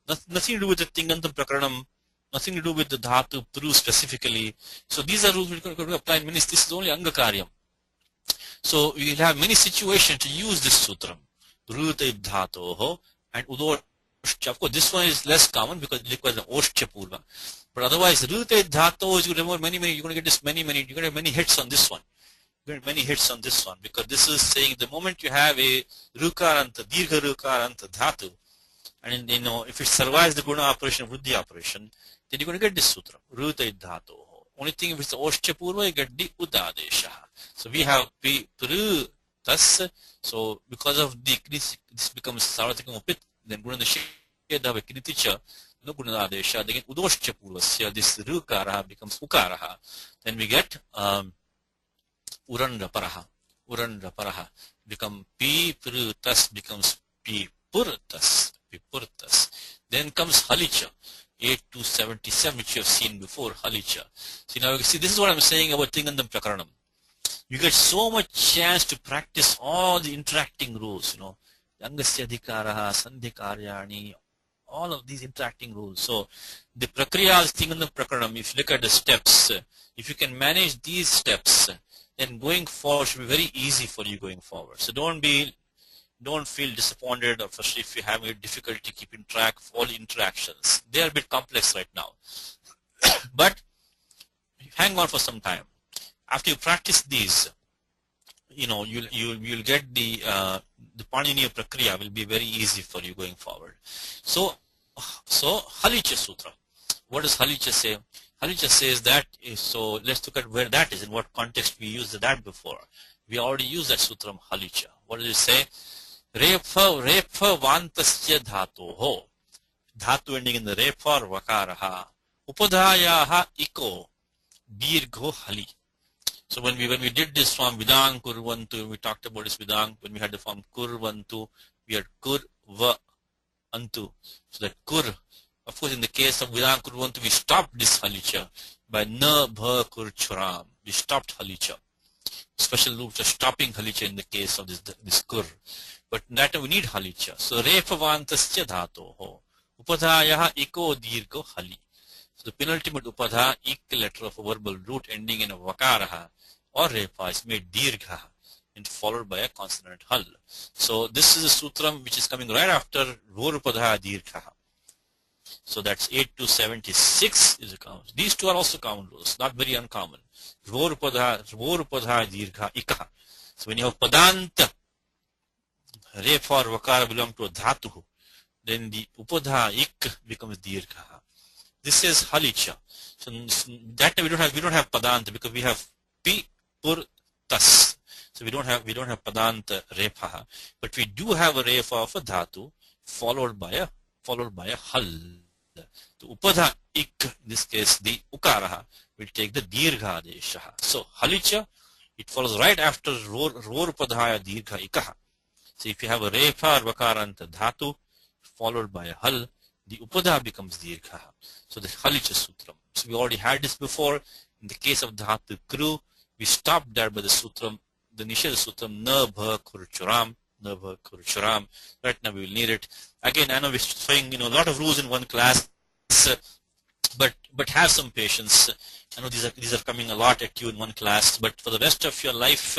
nothing to do with the tingantam prakaranam, nothing to do with the dhatu pru specifically. So these are rules we're going to apply in many. This is only angakaryam. So we will have many situations to use this sutram. Rutaidhatoho and udoshya. Of course, this one is less common because it requires an oshya purva. But otherwise, rutaidhato is, you remember many, you're going to get this you're going to have many hits on this one. You're going to have many hits on this one because this is saying the moment you have a rukaranta, dirgha rukaranta dhatu, and if it survives the guna operation, vriddhi operation, then you're going to get this sutra, rutaidhato. Only thing if it's the oshya purva, you get the udadesha. So we have pru tas. So because of this becomes sarvatikam upit, then guna nishedha kriticha, no guna adesha, then udoshya purvasya, this rukaraha becomes ukaraha. Then we get urandra paraha become pi prutas becomes pi purtas. Then comes halicha, 8 to 77, which you have seen before, halicha. See, now you see, this is what I'm saying about tingandam prakaranam. You get so much chance to practice all the interacting rules, yangasya adhikaraha, sandhikaryani, all of these interacting rules. So the prakriya is tingandam prakaranam. If you look at the steps, if you can manage these steps, then going forward should be very easy for you going forward. So don't feel disappointed or frustrated if you're having a difficulty keeping track of all the interactions. They are a bit complex right now. But hang on for some time. After you practice these, you'll get the Paniniya Prakriya will be very easy for you going forward. So Halicha Sutra. What does Halicha say? Halicha says that, so let's look at where that is, in what context we used that before. We already used that sutram Halicha. What does it say? Refa vantasya dhatoho. Dhatu ending in the refa or vakaraha. Upadhayaha iko. Dirgho hali. So when we did this form vidang kurvantu, we talked about this vidang, when we had the form kurvantu, we had kur va antu. So that kur, of course in the case of vidang kurvantu, we stopped this halicha by na bha kur churam. We stopped halicha. Special rules are stopping halicha in the case of this kur. But that time we need halicha. So refavantasya dhatoho. Upadhayaha iko dirgho hali. So the penultimate upadha, ik letter of a verbal root ending in a vakaraha or repa is made dirgha and followed by a consonant hal. So this is a sutram which is coming right after rorupadha dirgha. So that's 8 to 76 is a common. These two are also common rules, not very uncommon. Rorupadha dirgha ikha. So when you have padanta, repa or vakara belong to a dhatu, then the upadha ik becomes dirgha. This is halicha. So that we don't have padanta because we have pi pur tas. So we don't have padanta repa, but we do have a repa of a dhatu followed by a hal. The upadha ik, in this case the ukaraha, will take the dirgha adesha. So halicha, it follows right after rorupadhaya dirgha ikaha. So if you have a repa or vakaranta dhatu followed by a hal, the upadha becomes dirgha. So the halicha sutram. So we already had this before. In the case of dhatu kru, we stopped there by the sutram, the nisheda sutram na bha kurchuram. Right now we will need it. Again, I know we're showing a lot of rules in one class. but have some patience. I know these are coming a lot at you in one class, but for the rest of your life,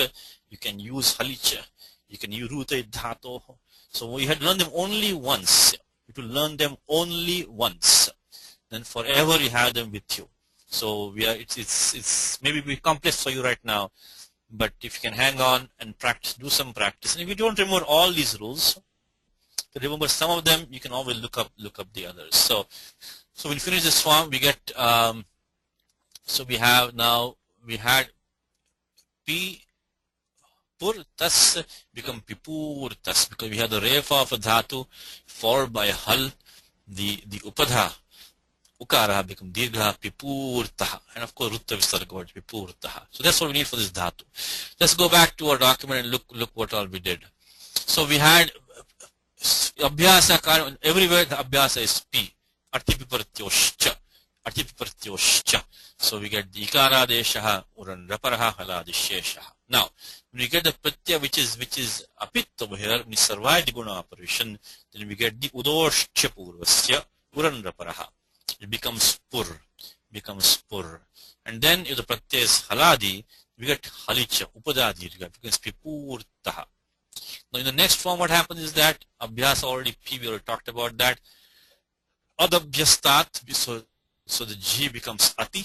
you can use halicha, you can use rute dhato. So you had to learn them only once. You have to learn them only once. Then forever you have them with you. So it's maybe be complex for you right now, but if you can hang on and practice, do some practice, and if you don't remember all these rules, to remember some of them, you can always look up the others. So when you finish this form, we get so we had P purtas become pipurtas, because we have the refa of a dhatu followed by a hal, the upadha ukara become dirgha pipurtaha, and of course rutta visarga word pipurtaha. So that's what we need for this dhatu. Let's go back to our document and look what all we did. So we had abhyasa, everywhere the abhyasa is P. Artipipartyoscha. So we get the ikara deshaha uran raparaha haladisheshaha. Now, when we get the pratyaya which is apit over here, when we survive the guna operation, then we get the udoshcha purvasya uran raparaha. It becomes pur. And then if the pratyaya is haladi, we get halicha, upadadhirga, becomes pipurtaha. Now in the next form, what happens is that abhyasa already P, we already talked about that. Adabhyastat, so the G becomes ati.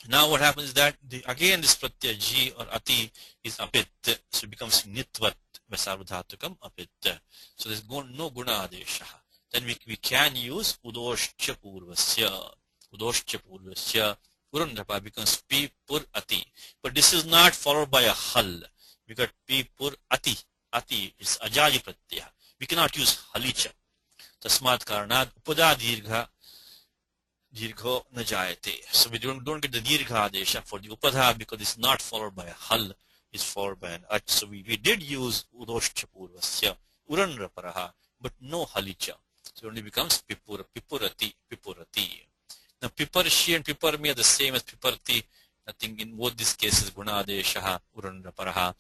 Now what happens is that again this pratyaya G or ati is apit, so it becomes nitvat vasarvadhatukam apit. So there's no guna adeshaha. Then we can use udoshcha purvasya. Uranrapa becomes P pur ati. But this is not followed by a hal. We got P pur ati. Ati is ajaji pratyaya. We cannot use halicha. Tasmat karanad upada dirgho najayate. So we don't get the dirgha adesha for the upadha because it's not followed by a hal, it's followed by an ach. So we did use udoshcha purvasya uranraparaha, but no halicha. So it only becomes pipurati. Now piparshi and piparmi are the same as piparti. Nothing in both these cases guna adeshaha uranraparaha.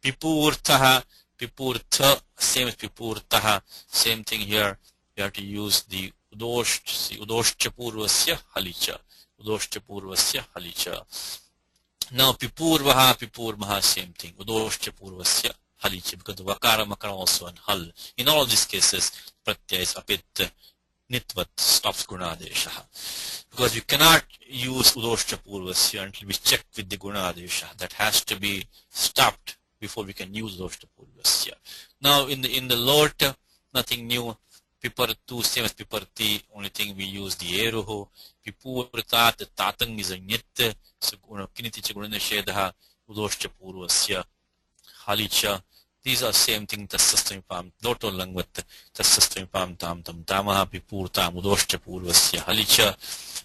Pipurtaha, pipurtha, same as pipurtaha. Same thing here. We have to use the udoshcha purvasya halicha. Now pipurmaha, same thing. Udoshcha purvasya halicha, because the vakara makara also and hal. In all of these cases, pratyaya is apit, nitvat, stops gunadesha. Because you cannot use udoshcha purvasya until we check with the gunadesha. That has to be stopped before we can use udoshcha purvasya. Now in the lot, nothing new. Pipartu, same as piparti, only thing we use the eruho. Pipurtat, the tatang is a nyit, so kiniticha gunanashedha, udoshcha purvasya halicha. These are same thing, tasastam pam, loto langvat, tasastam pam tam tamaha, pipurtam, udoshcha purvasya halicha.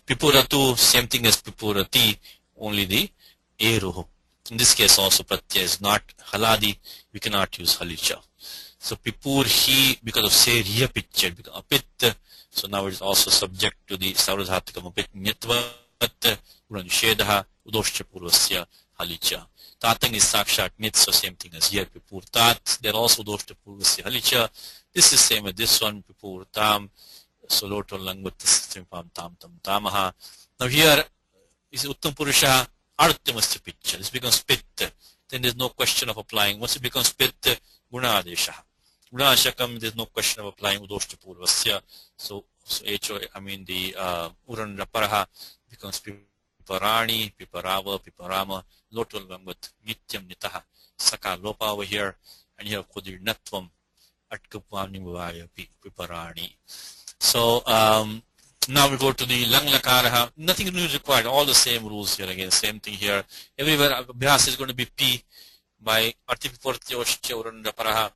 Pipuratu, same thing as pipurati, only the eruho. In this case also pratyaya is not haladi, we cannot use halicha. So pipur he, because of seriya picture, because apit, so now it is also subject to the saurashatikam apit nyatvat uranishedha udoshcha purvasya halicha. Tatang is sakshat nit, so same thing as here pipur tat, they're also udoshcha purvasya halicha. This is same as this one, pipur tam, so loto langvat pam tam tamaha. Now here is uttam purusha artyamasya picture. This becomes pit, then there's no question of applying. Once it becomes pit, guna adesha. Guna shakam, there's no question of applying udoshcha purvasya. So HO, I mean the uran raparaha becomes piparani, piparava, piparama, lotal langvat, nityam nitaha, saka lopa over here, and here kodir natvam, atkapani vaya piparani. So now we go to the lang lakaraha. Nothing new is required, all the same rules here again, same thing here. Everywhere abhyas is going to be P by artipiportyoshcha uran raparaha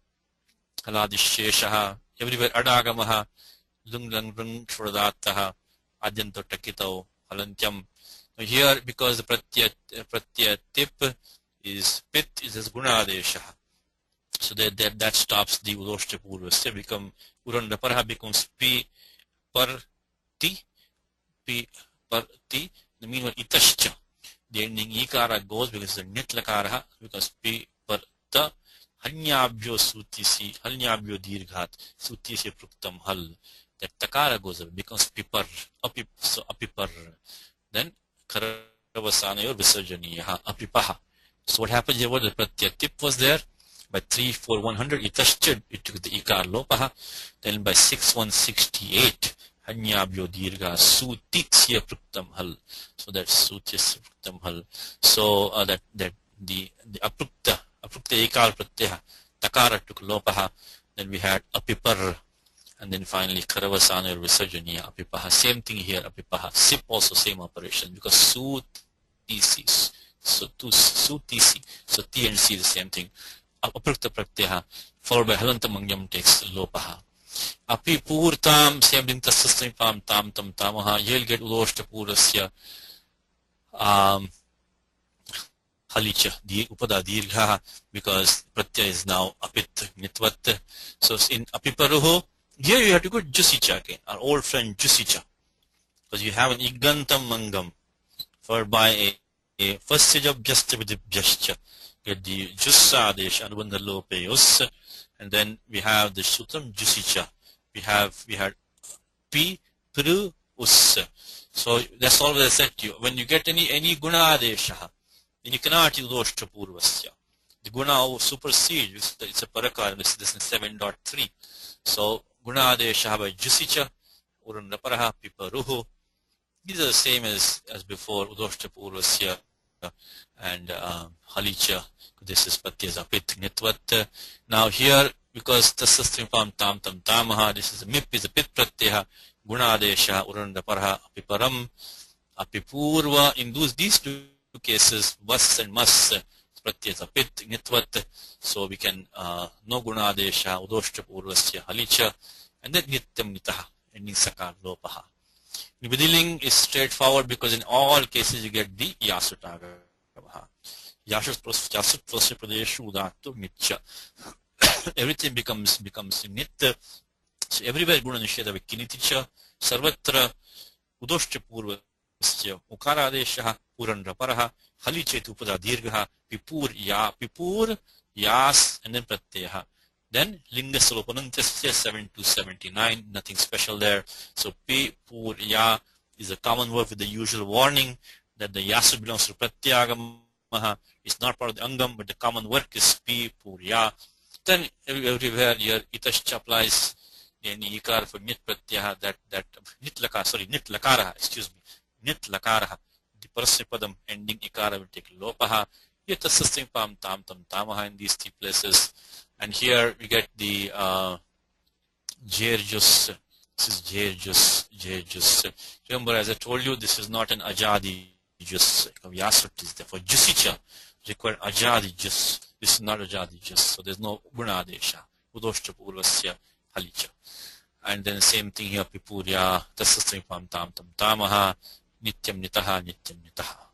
haladisheshaha. Everywhere adagamaha lung lang rung shradataha adyanto takitao halantyam. Now here, because the pratyaya tip is pit, is as gunadeshaha. So that stops the udoshcha purvasya. Become uran raparaha becomes P par ti, the meanwhile itashcha. The ending ikara goes because the nit lakaraha, because P par ta hanyabhyo sutisi, hanyabhyo dirghat, sutisi pruktam hal. that takara goes away, becomes pipar, so apipar. Then karavasanayor visarjaniyaha, apipaha. So what happens here was the pratyaya tip was there. By 3, 4, 100, it took the ikar lopaha. Then by 6, 168, hanyabhyo dirgha sutitsya pruktam hal. So that's sutitsya pruktam hal. So that the aprukta ikar pratyaya, takara took lopaha. Then we had apipar, and then finally karavasana or visarjaniya apipaha. Same thing here, apipaha. Sip also same operation because sutisi. So sutisi. So T and C the same thing. Aprukta pratyaya followed by halantamangyam takes lopaha. Api purtam, same thing, tasasmipam tam tam tamaha. You'll get udoshta purasya halicha, the upada dirgha, because pratyaya is now apit nitvat. So in apiparuho, here you have to go jusicha again, our old friend jusicha, because you have an igantam mangam, followed by a first stage of just with the jascha. Get the jussa adesh anubandha lope us, and then we have the sutram jusicha. We had pi pru us. So that's all I said to you. When you get any guna adesha, then you cannot use doshta purvasya. The guna supersedes. It's a parakar. This is in 7.3. So guna adesha by jusicha urandaparaha piparuhu. These are the same as before udoshta purvasya and halicha. This is patyas apit nitvat. Now here, because tasastrimapam tam tam tamaha, this is a mip is a pit pratyaya, gunadesha urandaparaha apiparam apipurva. In these two cases, vas and mas pratyas apit nitvat. So we can no gunadesha udoshta purvasya halicha, and then nityam nitaha ending sakar lopaha. Nibidiling is straightforward because in all cases you get the yasutaga. Yasut prosya pradeshu udatu nitya. Everything becomes nit. So everywhere guna nisheda vikiniticha sarvatra udoshcha purvasya ukara adesha purandra paraha halichetu upada dirgha pipur yas and then pratyaha. Then linga salopanantasya 7 to 79, nothing special there. So pi pur ya is a common word with the usual warning that the yasu belongs to pratyagamaha. It's not part of the angam, but the common work is pi pur ya. Then everywhere your itashcha applies any ikar for nit pratyaha, that nit lakara, nit lakara. The parasyapadam ending ikara will take lopaha. Yatasastimapam tam tam tamaha in these three places. And here we get the jerjus. This is jerjus. Remember, as I told you, this is not an ajadi jus. Yasut is there for jusicha. Require ajadi jus. This is not ajadi jus. So there's no gunadesha. Udoshta purvasya halicha. And then same thing here, pipurya, tasastrimapam tam tam tamaha, nityam nitaha.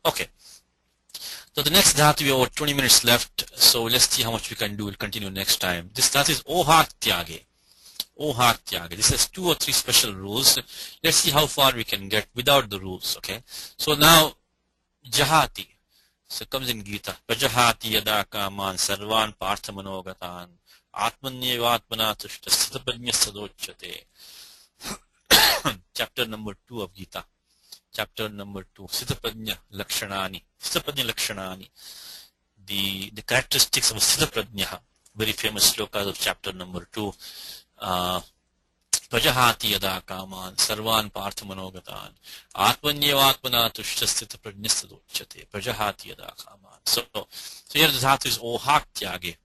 Okay. So the next dhatu, we have over 20 minutes left. So let's see how much we can do. We'll continue next time. This dhatu is ohatyage. This has 2 or 3 special rules. Let's see how far we can get without the rules. Okay. So now, jahati. So it comes in Gita. Pajahati yada kaman sarvan parthamanogatan atmanyevatmana tushta sitapajnya sadochate. Chapter number 2 of Gita. Chapter number 2, Sithapajna Lakshanani. The characteristics of Sithapajna, very famous slokas of chapter number 2. Prajahati yada kaman sarvan parthamanogatan atmanyevatmana tushta sthitaprajnasadochyate. Prajahati yada kaman. So here the dhatu is ohatyage.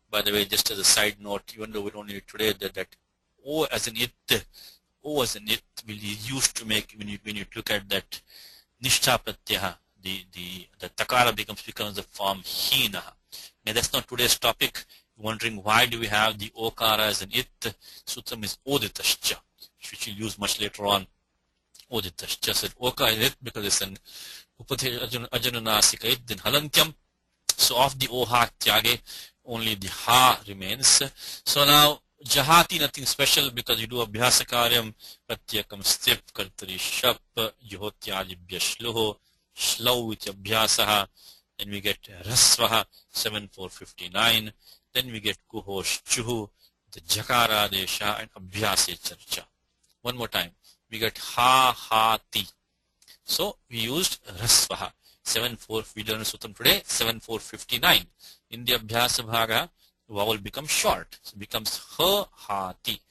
By the way, just as a side note, even though we don't need it today, that O as in it will be used to make when you look at that nishtha pratyaha, the takara becomes the form hina. Now that's not today's topic. Wondering why do we have the okara as an it? Sutram is oditascha, which we'll use much later on. Oditascha said oka is it because it's an upadhe ajanunasika it, then halantyam. So of the oha tyage, only the ha remains. So now jahati, nothing special because you do abhyasakaryam, pratyakam stip, kartari shap, juhotyajibhya shluho, shlau with abhyasaha, then we get rasvaha, 7459, then we get kuhosh chuhu, the Jakaradesha and Abhyase Charcha. One more time. We get Ha, Ha, Ti. So we used Rasvaha. 7-4, we learned Sutram today, 7-4-59. In the Abhyasa Bhaga, the vowel becomes short. So it becomes Ha, Ha, Ti.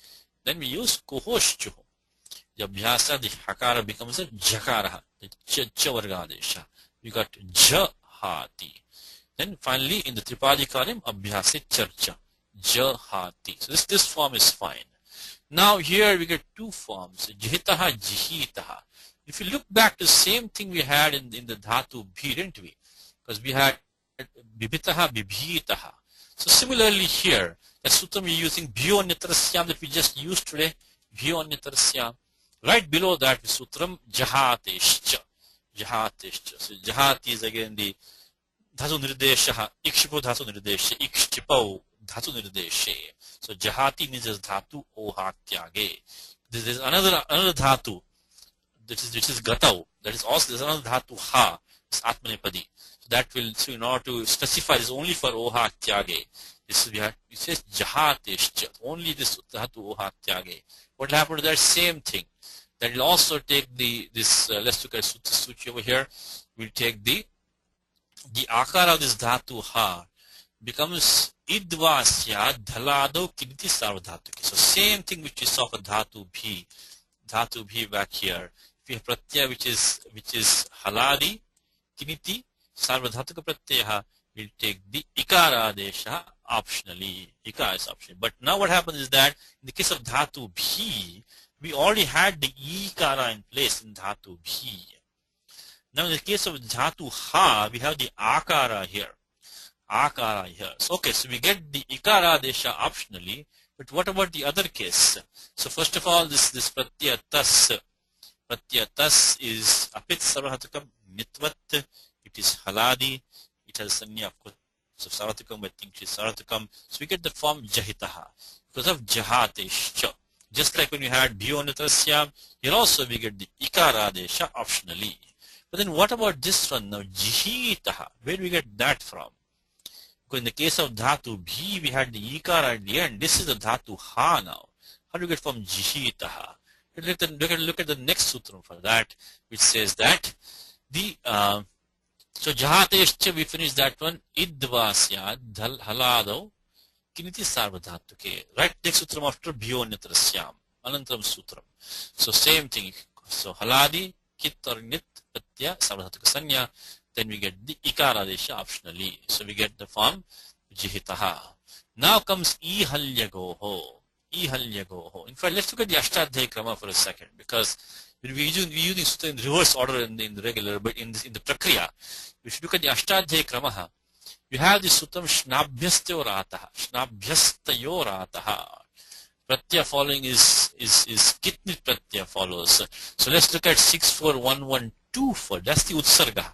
Then we use Kuhoshchuho. The Abhyasa, the Hakara becomes a Jakara, the Chavargadesha. We got Ja, Ha, Ti. Then finally in the Tripadikaram, Abhyase Charcha. Ja, Ha, Ti. So this form is fine. Now here we get two forms, Jihitaha, Jihitaha. If you look back to the same thing we had in the Dhatu Bhi, didn't we? Because we had Bibitaha, Bibhitaha. So similarly here, that sutram we're using Bhyo Nitrasyam that we just used today, Bhyo Nitrasyam. Right below that is sutram Jahateshcha. Jahateshcha. So Jahat is again the Dhatu Nirdeshaha, Ikshipo Dhatu Nirdesha, Ikshipau Dhatu Nirdeshe. So Jahati means as Dhatu Ohatyage. This is another Dhatu. Which is Gatau. That is also, there's another Dhatu Ha. It's Atmanepadi. So that will, so in order to specify this only for Oha Tyage. This is, it says Jahateshcha. Only this Dhatu Oha Tyage. What will happen to that same thing? That will also take let's look at Suchi over here. We'll take the akara of this Dhatu Ha becomes Idvasya Dhalado Kiniti Sarvadhatuke. So same thing which we saw for Dhatu Bhi back here. We have pratyaya which is haladi, kiniti, sarvadhatuka pratyaya, we'll take the ikara adesha optionally. Ikara is optional. But now what happens is that in the case of dhatu bhi, we already had the ikara in place in dhatu bhi. Now in the case of dhatu ha, we have the akara here. Akara here. So okay, so we get the ikara adesha optionally, but what about the other case? So first of all, this pratyaya tas. Pratyaya tas is apit sarvahatukam nitvat. It is haladi. It has sanya of course of sarvahatukam. I think it is sarvahatukam. So we get the form jahitaha because of jahatesha. Just like when we had bhyo nitrasyam, here also we get the ikaradesha optionally. But then what about this one now? Jihitaha. Where do we get that from? Because in the case of dhatu bhi, we had the ikara at the end. This is the dhatu ha now. How do we get from jihitaha? Look at the next sutram for that, which says that so jahateshcha, we finished that one. Idvasya halado kiniti sarvadhatuke. Right, next sutram after bhyo nitrasyam. Anantaram sutram. So same thing. So haladi, kit or nit, pratyaya, sarvadhatuka sanya. Then we get the ikaradesha optionally. So we get the form jihitaha. Now comes ihalyagoho. In fact, let's look at the Ashtadhyayi Krama for a second, because we're using sutta in reverse order in the regular, but in the Prakriya, if you look at the Ashtadhyayi Krama, you have the suttam Shnabhyastayorataha. Shnabhyastayorataha. Pratyaya following is Kitnit Pratyaya follows. So let's look at 64112. That's the Utsarga.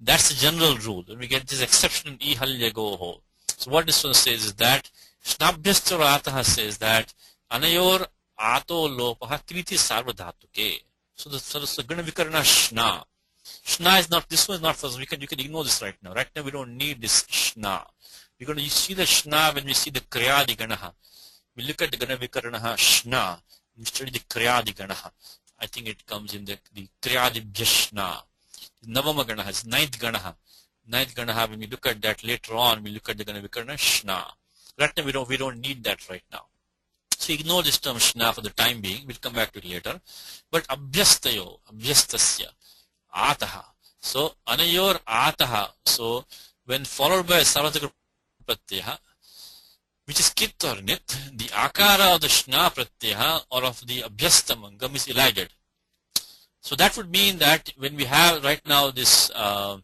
That's the general rule. And we get this exception in Ihalyagoho. So what this one says is that Shnabhyastayorataha says that Anayor Ato Lopaha Kriti Sarvadhatuke. So the Gana Vikarana Shna. Shna is not, this one is not for us. You can ignore this right now. Right now we don't need this Shna. We're going to see the Shna when we see the Kriyadi Ganaha. We look at the Gana Vikaranaha Shna. We study the Kriyadi Ganaha. I think it comes in the Kriyadi Bhyashna. Navama Ganaha is ninth Ganaha. Ninth Ganaha, when we look at that later on, we look at the Gana Vikarana Shna. Right now we don't need that right now. So ignore this term Shna for the time being. We'll come back to it later. But Abhyastayo, Abhyastasya, Ataha. So Anayor Ataha. So when followed by Sarvadhaka Pratyaya, which is Kit or Nit, the Akara of the Shna Pratyaya or of the Abhyastamangam is elided. So that would mean that when we have right now this form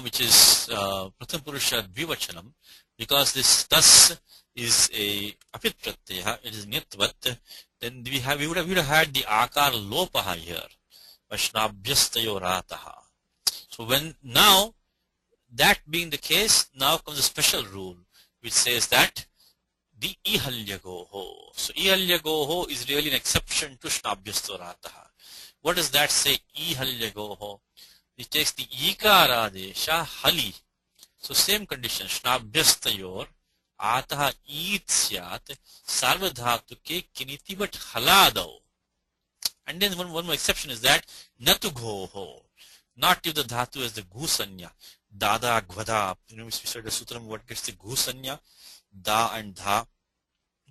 which is Pratham Purusha Dvivachanam, because this thus is a apit pratyaya, it is nitvat, then we would have had the akar lopaha here, vashnabhyastayorataha. So when now that being the case, now comes a special rule which says that the ihalyagoho. So ihalyagoho is really an exception to shnabhyastayorataha. What does that say? Ihalyagoho. It takes the ikaradesha hali. So same condition, shnabhyastayor, atah eat syat sarvadhatuke kiniti but haladau. And then one more exception is that natu ghoho, not if the dhatu is the ghusanya, dada gvada. You know, we said the sutram, what gets the ghusanya, da and dha.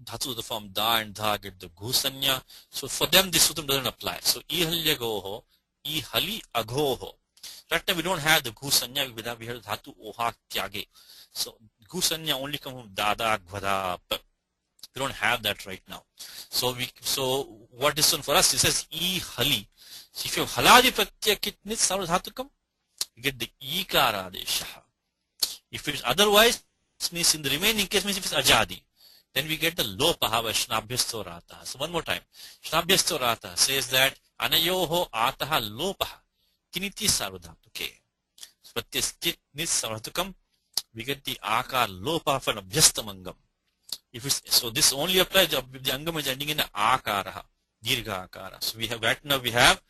Dhatu of the form da and dha get the ghusanya. So for them this sutram doesn't apply. So ihalya goho, ihali aghoho. Right now we don't have the ghusanya, we have dhatu oha tyage. So ghusanya only comes from dada gvada. We don't have that right now. So what is done for us? It says e hali. So if you have haladi pratyaya kitnit sarvadhatukam, you get the ikara adesha. If it's otherwise, it means in the remaining case means if it's ajadi, then we get the lopaha by shnabhyasto rataha. So one more time. Shnabhyasto rataha says that anayoho ataha lopaha kiniti sarvadhatuke. So pratyaya kitnit sarvadhatukam, we get the akar lopaha for abhyastamangam. If it's, so this only applies if the angam is ending in akara, dirgha akara. So we have right now we have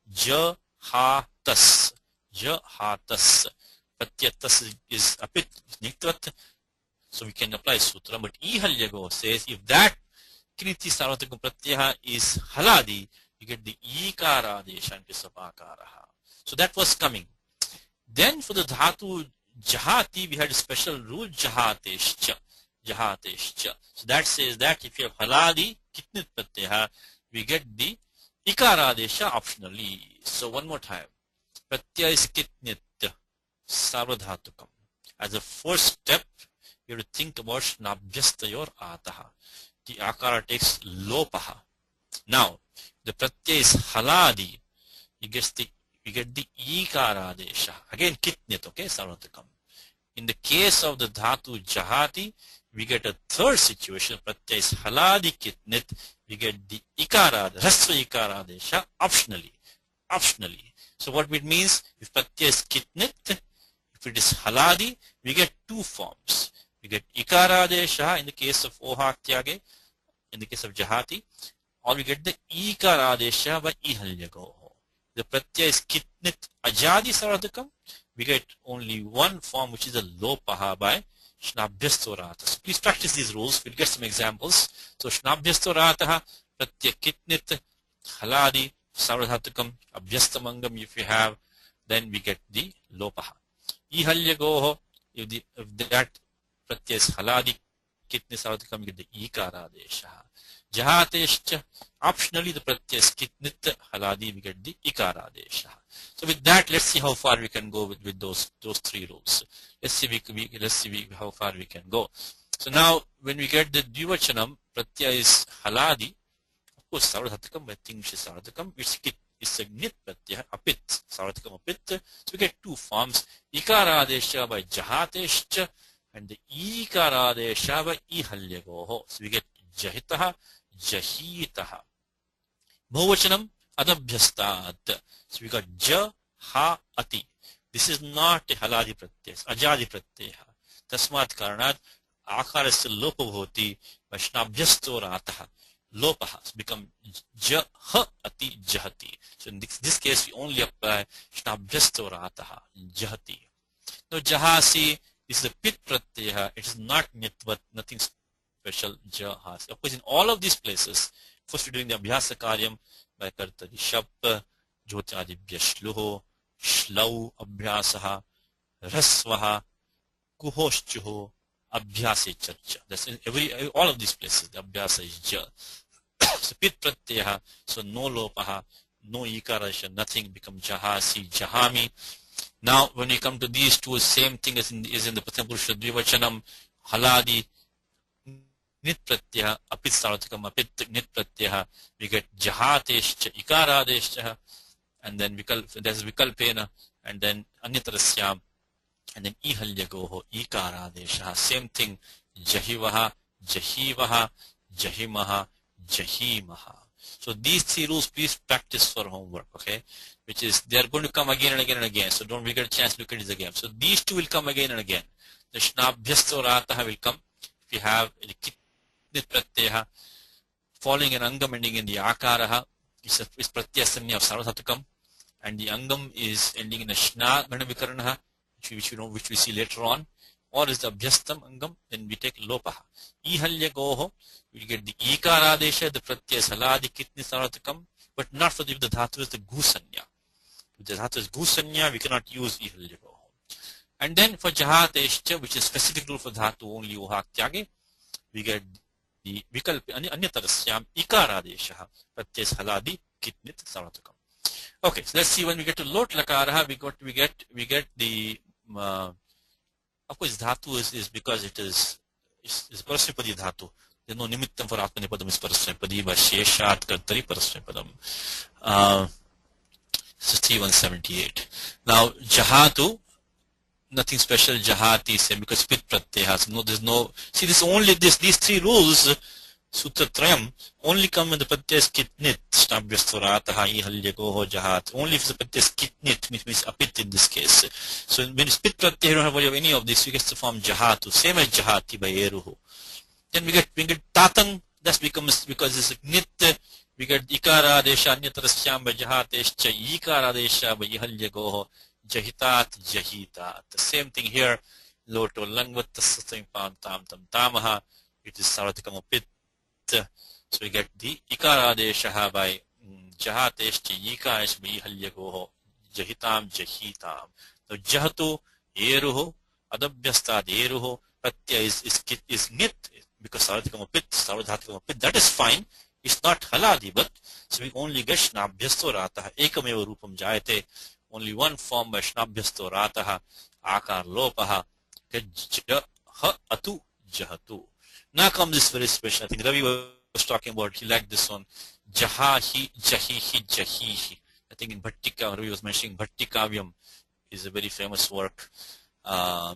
ja ha tas. Ja ha tas. Pratyatas is apit niktvat. So we can apply sutra. But ihalyago says if that kiniti sarvatakam pratyaha is haladi, you get the ikara desha in place of akara. So that was coming. Then for the dhatu jahati, we had a special rule jahateshcha. Jahateshcha. So that says that if you have haladi kitnit pratyaha, we get the ikaradesha optionally. So one more time. Pratyaya is kitnit sarvadhatukam. As a first step, you have to think about shnabhyastayor ataha. The akara takes lopaha. Now, the pratyaya is haladi. You get the ikaradesha. Again kitnit, okay, sarvadhatukam. In the case of the dhatu jahati, we get a third situation. Pratyaya is haladi kitnit. We get the ikara, rasva ikara desha optionally. So what it means, if pratyaya is kitnit, if it is haladi, we get two forms. We get ikara desha in the case of oha tyage, in the case of jahati, or we get the ikara desha by ihalyago. The pratyaya is kitnit ajadi saradhakam. We get only one form, which is a lopaha by shnabhyastorata. So please practice these rules. We'll get some examples. So shnabhyastorata, pratyaya kitnit, haladi, sarvadhatukam, abhyastamangam if you have, then we get the lopaha. Ihalyagoho, if that pratyaya is haladi, kitnit, sarvadhatukam, you get the ikara desha. Jahateshcha, optionally the pratyaya is kitnit, haladi, we get the ikara desha. So with that, let's see how far we can go with those three rules. Let's see how far we can go. So now, when we get the dvivachanam, pratyaya is haladi. Of course, sarvadhatukam, I think it's sarvadhatukam. It's a nit pratyaya, apit, sarvadhatukam apit. So we get two forms, ikaradesha by jahateshcha, and the ikaradesha by ihalyagoho. So we get jahitaha, jahitaha. Bahuvachanam, adabhyastat. So we got ja, ha, ati. This is not a haladi pratyaya, ajadi pratyaya. Tasmat karanat, akarasya lopa bhavati, vaishnabhyasto rataha. Lopaha. So become ja, ha, ati, jahati. So in this case, we only apply shnabhyasto rataha, jahati. Now jahasi is the pit pratyaya. It is not nitvat, nothing special, jahasi. Of course, in all of these places, first we're doing the abhyasa karyam by kartari shap, jyotyadibhya shluho, shlau abhyasaha, rasvaha, kuhoshchuho, abhyase chacha. That's in all of these places, the abhyasa is ja. So pit pratyaha, so no lopaha, no ikarasha, nothing, become jahasi, jahami. Now when we come to these two, same thing as in the Prathama-purusha dvivachanam, haladi, nit pratyaha, apit sarvatakam, apit nit pratyaha, we get jahateshcha, ikaradeshcha, and then there's vikalpena, and then anyatarasyam, and then ihalyagoho, ikaradesha. Same thing, jahivaha, jahivaha, jahimaha, jahimaha. So these three rules, please practice for homework, okay? Which is, they are going to come again and again and again. So don't get a chance to look at this again. So these two will come again and again. The shnabhyasto rataha will come. If you have the kitnit pratyaha, following an angam ending in the akaraha, it's pratyasanya of sarvadhatukam, and the angam is ending in a shna gana vikaranaha, which we see later on. or is the abhyastam angam, then we take lopaha. Ihalyagoho, we get the ikaradesha, the pratyaya is haladi kitni sarvatikam, but not for the dhatu is the gusanya. If the dhatu is gusanya, we cannot use ihalyagoho. And then for jahatescha, which is specific rule for dhatu only uha tyage, we get the vikalpi anyatarasyam ikaradesha, pratyaya is haladi kitnit sarvatikam. Okay, so let's see when we get to lot lakaraha, we get the of course dhatu is because it is parasmipadi dhatu. There's no nimittam for atmanipadam is parasmipadi, but sheshat kartari parasmipadam. 6178. Now jahatu, nothing special. Jahati same because spit pratyaya has no. There's no. See, this only these three rules. Sutra Trayam only come when the pratyaya is kitnit, shnabhyasturataha, ihalyagoho, jahat. Only if the pratyaya is kitnit, which means apit in this case. So when you spit pratyaya, you don't have any of this, you get the form jahatu, same as jahati by eruhu. Then we get tatang, that becomes, because it's nit, we get ikara desha, anyatarasyam by jahatescha, ikara desha by ihalyagoho, jahitat, jahitat. The same thing here, loto langvat, tasasam pam tam tam tamaha, it is sarvatikam apit. So we get the ikaradesha by jahateshcha yikaesh by ihalyagoho jahitam jahitam. So jahatu eruho adabhyastad eruho pratyaya is nit because sarvatikam apit sarvadhatikam apit, that is fine. It's not haladi, but so we only get shnabhyasto rataha ekameva rupam jayate, only one form by shnabhyasto rataha akar lopaha ha atu jahatu. Now comes this very special. I think Ravi was talking about, he liked this one. Jahahi, jahihi, jahihi. I think in Bhattika, Ravi was mentioning Bhattikavyam is a very famous work.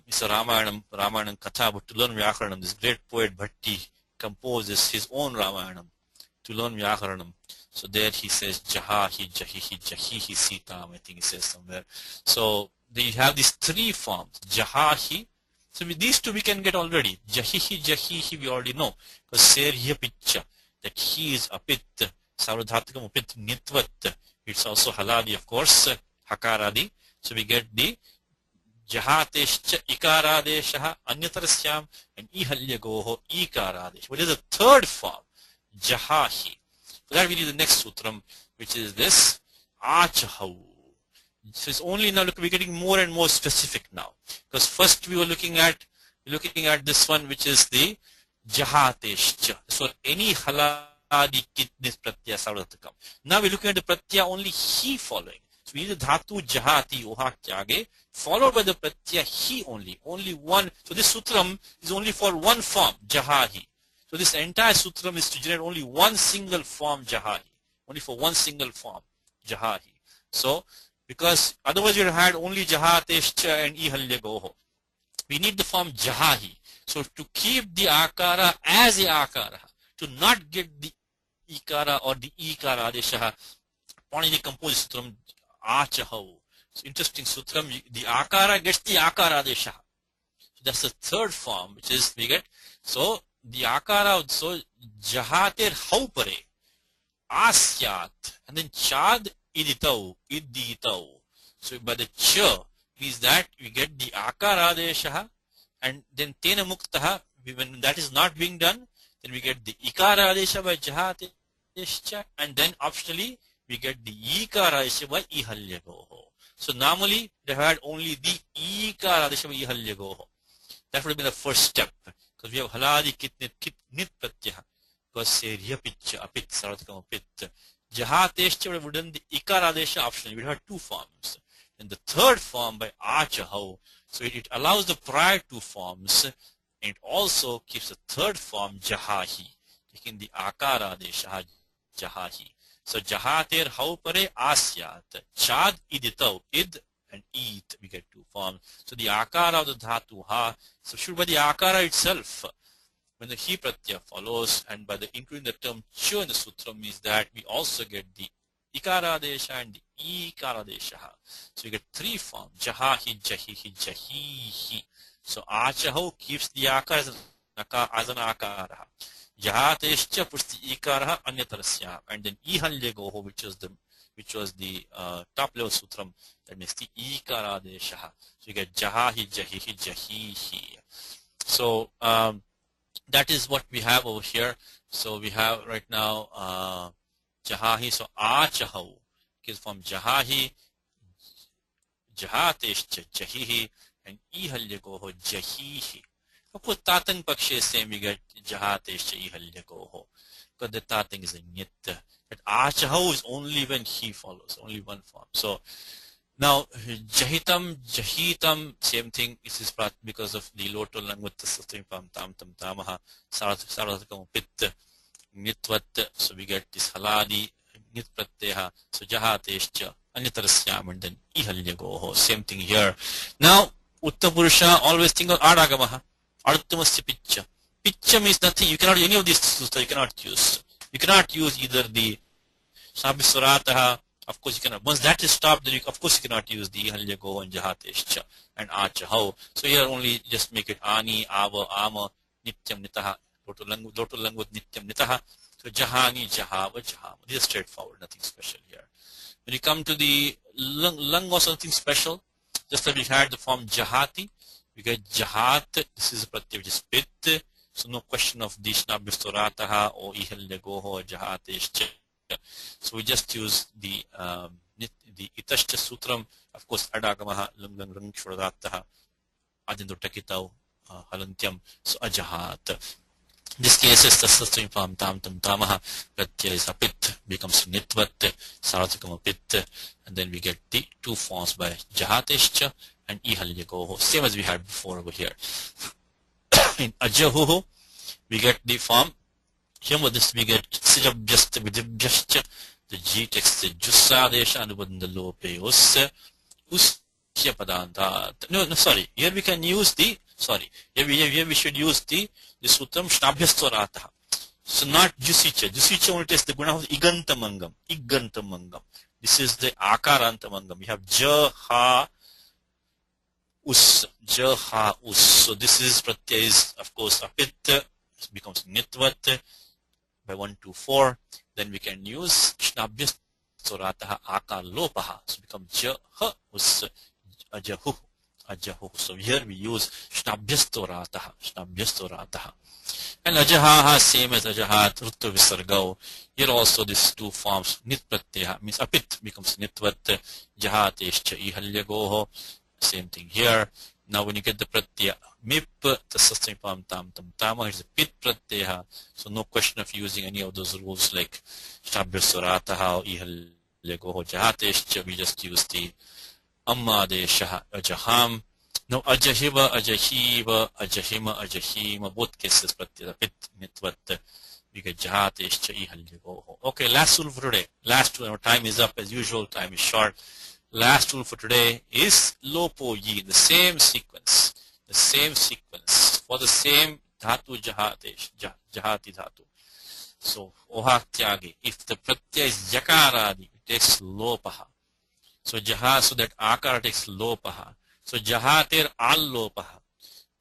It's a Ramayana Katha, but to learn Vyakaranam, this great poet Bhatti composes his own Ramayana to learn Vyakaranam. So there he says Jahahi, jahihi, jahihi, sitam, I think he says somewhere. So they have these three forms. Jahahi. So with these two we can get already. Jahihi, jahihi we already know. Because serhya pitcha, that he is apit, sarvadhatikam apit nitvat. It's also haladi, of course, hakaradi. So we get the jahateshcha ikaradesha anyatarasyam and ihalyagoho ikaradesha. What is the third form? Jahahi. For that we need the next sutram, which is this achahu. So it's only now, look, we're getting more and more specific now. Because first we were looking at this one, which is the jahateshcha. So any haladi kitnis pratyaya sarvatakam. Now we're looking at the pratyaya only he following. So we need the dhatu jahati uha kyage, followed by the pratyaya he only. Only one. So this sutram is only for one form, jahahi. So this entire sutram is to generate only one single form, jahahi. Only for one single form, jahahi. So because otherwise you had only jahateshcha and ihalyagoho. We need the form jahahi. So to keep the akara as a akara, to not get the ikara or the ikara adesha, Panini composed sutram achahu. So interesting sutram, the akara gets the akara adesha. So that's the third form, which is we get. So the akara, so jahater haupare, asyat, and then chad iditau, iditau. So by the cha means that we get the akaradesha, and then tena muktaha, when that is not being done, then we get the ikaradesha by jahatescha, and then optionally we get the ikaradesha by ihalyagoho. So normally they had only the ikaradesha by ihalyagoho. That would have been the first step, because we have haladi kitnit pratyah, because serhya pitcha apit sarvatakam apit. Jahateshcha would have done the ikaradesha option. We have two forms. And the third form by achaho. So it allows the prior two forms, and it also keeps the third form jahahi, taking the akaradesha jahahi. So jahater haupare asyat. Chad iditau, id and eat. We get two forms. So the akara of the dhatu ha. So should be the akara itself. When the he pratyaya follows, and by the including the term chu in the sutra means that we also get the ikaradesha and the ikaradesha. So we get three forms, jahahi, jahihi, jahihi. So achaho keeps the akara as an akara. Jahateshcha puts the ikara anyatarasyam, and then ihalyagoho, which is the which was the top level sutram, that makes the ikaradesha. So you get jahahi, jahihi, jahihi. So that is what we have over here. So we have right now jahahi. So achahu is from jahahi, jahateshcha, jahihi, and ihalyagoho, jahihi. Of course, tatang pakshe same we get jahateshcha, ihalyagoho, because the tatang is a nit. But achahu is only when he follows, only one form. So now jahitam, jahitam, same thing. This is because of the loto language system from tam tam tamaha saradhakam pit nitvat. So we get this haladi nit pratyaha. So jahateshcha anyatarasyam, and then ihalyagoho. Same thing here. Now uttapurusha, always think of adagamaha. Arthamasya pitcha. Pitcha means nothing. You cannot, any of these sutta you cannot use. You cannot use either the Sabhiswarataha. Of course, you cannot. Once that is stopped, then you, of course you cannot use the Ihalyago and Jahateshcha and Achaho. So here only just make it Ani, Ava, Ama, Nityam, Nitaha. Lotu language Nityam, Nitaha. So Jahani, Jahava, Jahama. This is straightforward, nothing special here. When you come to the lung or something special, just like we had the form Jahati, we get Jahat. This is a pratyay which is Pit. So no question of the Shnabhistorataha or Ihalyagoho or Jahateshcha. So we just use the Itashcha Sutram, of course, Adagamaha, Lungang Rang Shuradattaha, Ajindu Takitau, Halantyam, so Ajahat. This case is the system from Tam Tam Tamaha, Pratyay is a Pit, becomes Nitvat, Sarathakama Pit, and then we get the two forms by Jahateshcha and Ihalyagoho, same as we had before over here. In Ajahuhu, we get the form. Here with this we get Sijabjasta Vidibjascha, the G text, the Jusadesha, and within the low pay Usya Padanta. No, sorry. Here we can use the, here we should use the Sutram Shnabhyastorataha. So not Jusicha. Jusicha only takes the guna of Igantamangam. Igantamangam. This is the Akarantamangam. We have Jaha Us. Jaha Us. So this is Pratyay is, of course, Apit. It becomes Nitvat by 1, 2, 4. Then we can use Shnabhyastorataha Akar Lopaha. So it becomes Jaha Us. Ajahu. Ajahu. So here we use Shnabhyastorataha. Shnabhyastorataha. And Ajahaha, same as Ajahat, Ruttu Visargau. Here also these two forms, Nit Pratyaha, means Apit becomes Nitvat, Jahateshcha Ihalyagoho. Same thing here. Now when you get the Pratyaya, Mip, the system form Tam Tam Tama, it's a Pit Pratyaha. So no question of using any of those rules like Shnabhyastorataha or Ihalyagoho, Jahateshcha. We just use the Amma Deshaha, Ajaham. No, Ajahiva, Ajahiva, Ajahima, Ajahima, both cases, Pratyaya, Pit, Nitvat, we get Jahateshcha, Ihalyagoho. Okay, last rule for today. Last rule, our time is up as usual, time is short. Last rule for today is Lopo Yi, the same sequence, for the same Dhatu Jahatesh, Jahati Dhatu. So, Ohatyagi, if the Pratyaya is Yakaradi, it takes Lopaha. So, so that Akara takes Lopaha. So Jahatir al Lopaha.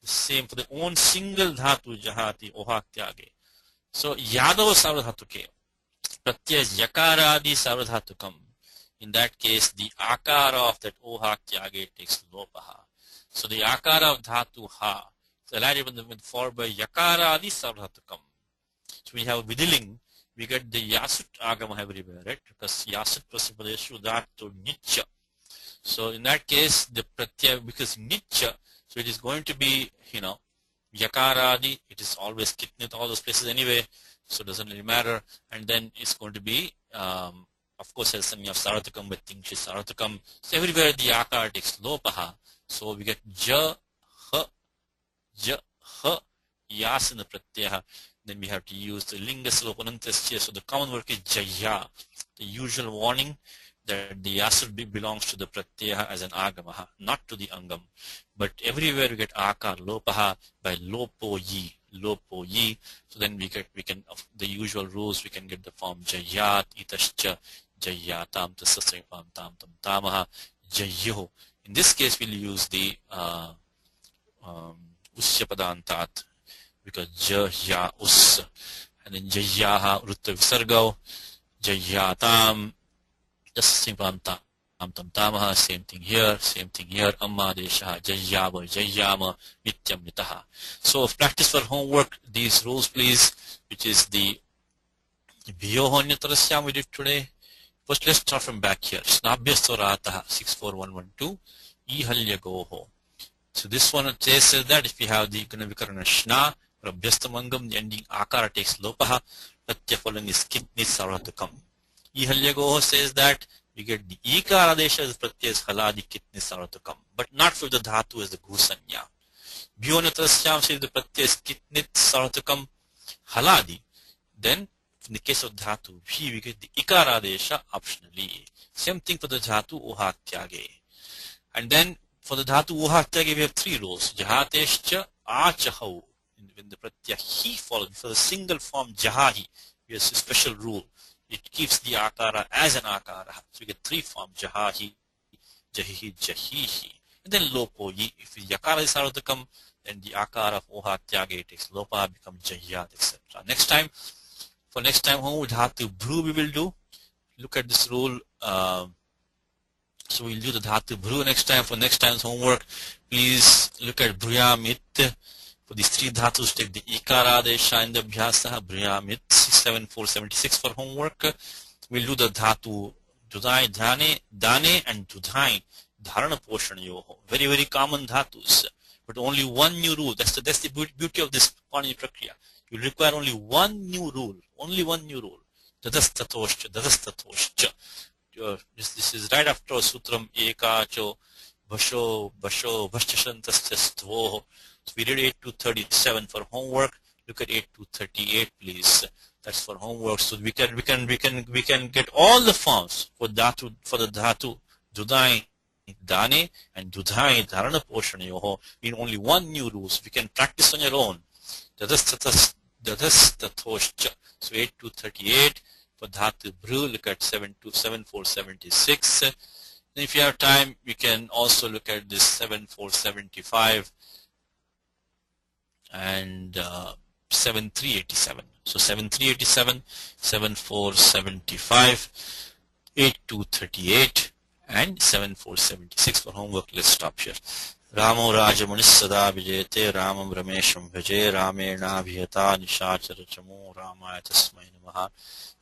The same for the own single dhatu Jahati Ohatyage. So Yadav Sarvadhatuke. Pratyay Yakaradi Sarvadhatukam. In that case, the Akara of that Ohatyage takes Lopaha. So the Akara of Dhatu Ha. So elated with 4 by Yakaradi Sarvadhatukam. So we have Vidiling. We get the Yasut Agama everywhere, right? Because Yasut Prasipadeshu Dhatu Nitya. So in that case, the Pratyaya, because Nitya, so it is going to be, Yakaradi, it is always Kitnit, all those places anyway, so it doesn't really matter. And then it's going to be, of course, as something of Saratakam, but Tingshi Saratakam. So everywhere the Akar takes Lopaha. So we get Ja, Ha, Yas in the Pratyaya. Then we have to use the Lingas Lopanantasya. So the common work is Jaya, the usual warning that the Yasur belongs to the Pratyaya as an Agamaha, not to the Angam. But everywhere we get Akar Lopaha by Lopo Yi. So then we can, of the usual rules, we can get the form Jayat, Itashcha, Jayatam, the system form Tam Tam Tamaha, Jayo. In this case, we'll use the Usyapadantat, because Jaya Us, and then Jayaha Rutta Visargau, Jayatam, Just simple tam tam tamaha, same thing here, amma desha, jayama, nityam nitaha. So practice for homework, these rules please, which is the Vyohonyatarasya we did today. First let's start from back here. Snabhyasvarataha 64112 Ihalyagoho. So this one says that if you have the Gunavikarana Shna or Abhyastamangam, the ending Akara takes Lopaha, Pratya following is Kitni Saratukam. Ihalyagoho says that we get the Ikara Desha as Pratya is Haladi Kitni Saratukam, but not for the Dhatu as the Gusanya. Vyohonyatarasya says the Pratya is Kitnit Saratukam Haladi. Then in the case of dhatu, we get the ikara desha optionally. Same thing for the dhatu uhatyage. And then for the dhatu uhatyage, we have three rules. Jahatescha achahau. When the pratyah he follows, for the single form jahahi, we have a special rule. It keeps the akara as an akara. So we get three forms: jahahi, jahihi, jahihi. And then lopoyi. If the yakara is sarutakam, then the akara of uhatyage takes lopa, becomes jahyat, etc. For next time home with dhatu bhru we will do. Look at this rule. So we'll do the dhatu bhru next time. For next time's homework, please look at bhruyamit. For these three dhatus, take the ikara desha in the abhyasa. Bhruyamit 67476 for homework. We'll do the dhatu dudai dane and dudai dharana poshana yoho. Very, very common dhatus. But only one new rule. That's the beauty of this Panini Prakriya. You require only one new rule. Dadastatoshcha. This is right after Sutram Ekacho Basho Vashchantasya Stvoho. So we did 8 to 37 for homework. Look at 8 to 38, please. That's for homework. So we can get all the forms for the dhatu dudai dane and dudai dharana poshana yoho in only one new rule. So we can practice on your own. Dadastatoshcha. So 8 to 38 for dhatu bhru. Look at 7 to 7476. Then if you have time, we can also look at this 7475 and 7387. So 7387, 7475, 8238 and 7476 for homework. Let's stop here. Ramo Rajamanis Sada Vijayate Ramam Ramesham Vijay Ramena Bhyata Nishachara Chamo Ramaya Tasmai Namaha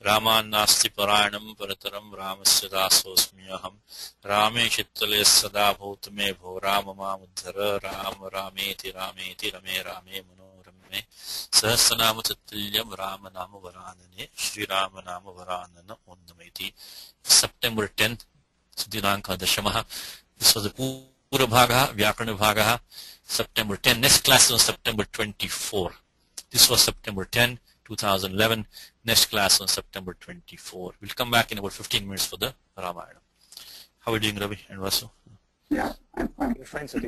Raman Nasti Paranam Parataram Ramasya Dasosmiyaham Rame Chittale Sada Bhutame Bho Ramama Mudhara Ram Rameti Rame Mano Rame Sahasranama Tatilyam Ramanama Varanane Shri Ramanama Varanana Undameti. September 10th Sudinanka Dashamaha. This was the Pura Bhaga, Vyakarana Bhaga, September 10. Next class is on September 24. This was September 10, 2011. Next class on September 24. We'll come back in about 15 minutes for the Ramayana. How are you doing, Ravi and Vasu? Yeah, I'm fine. You're fine, sir.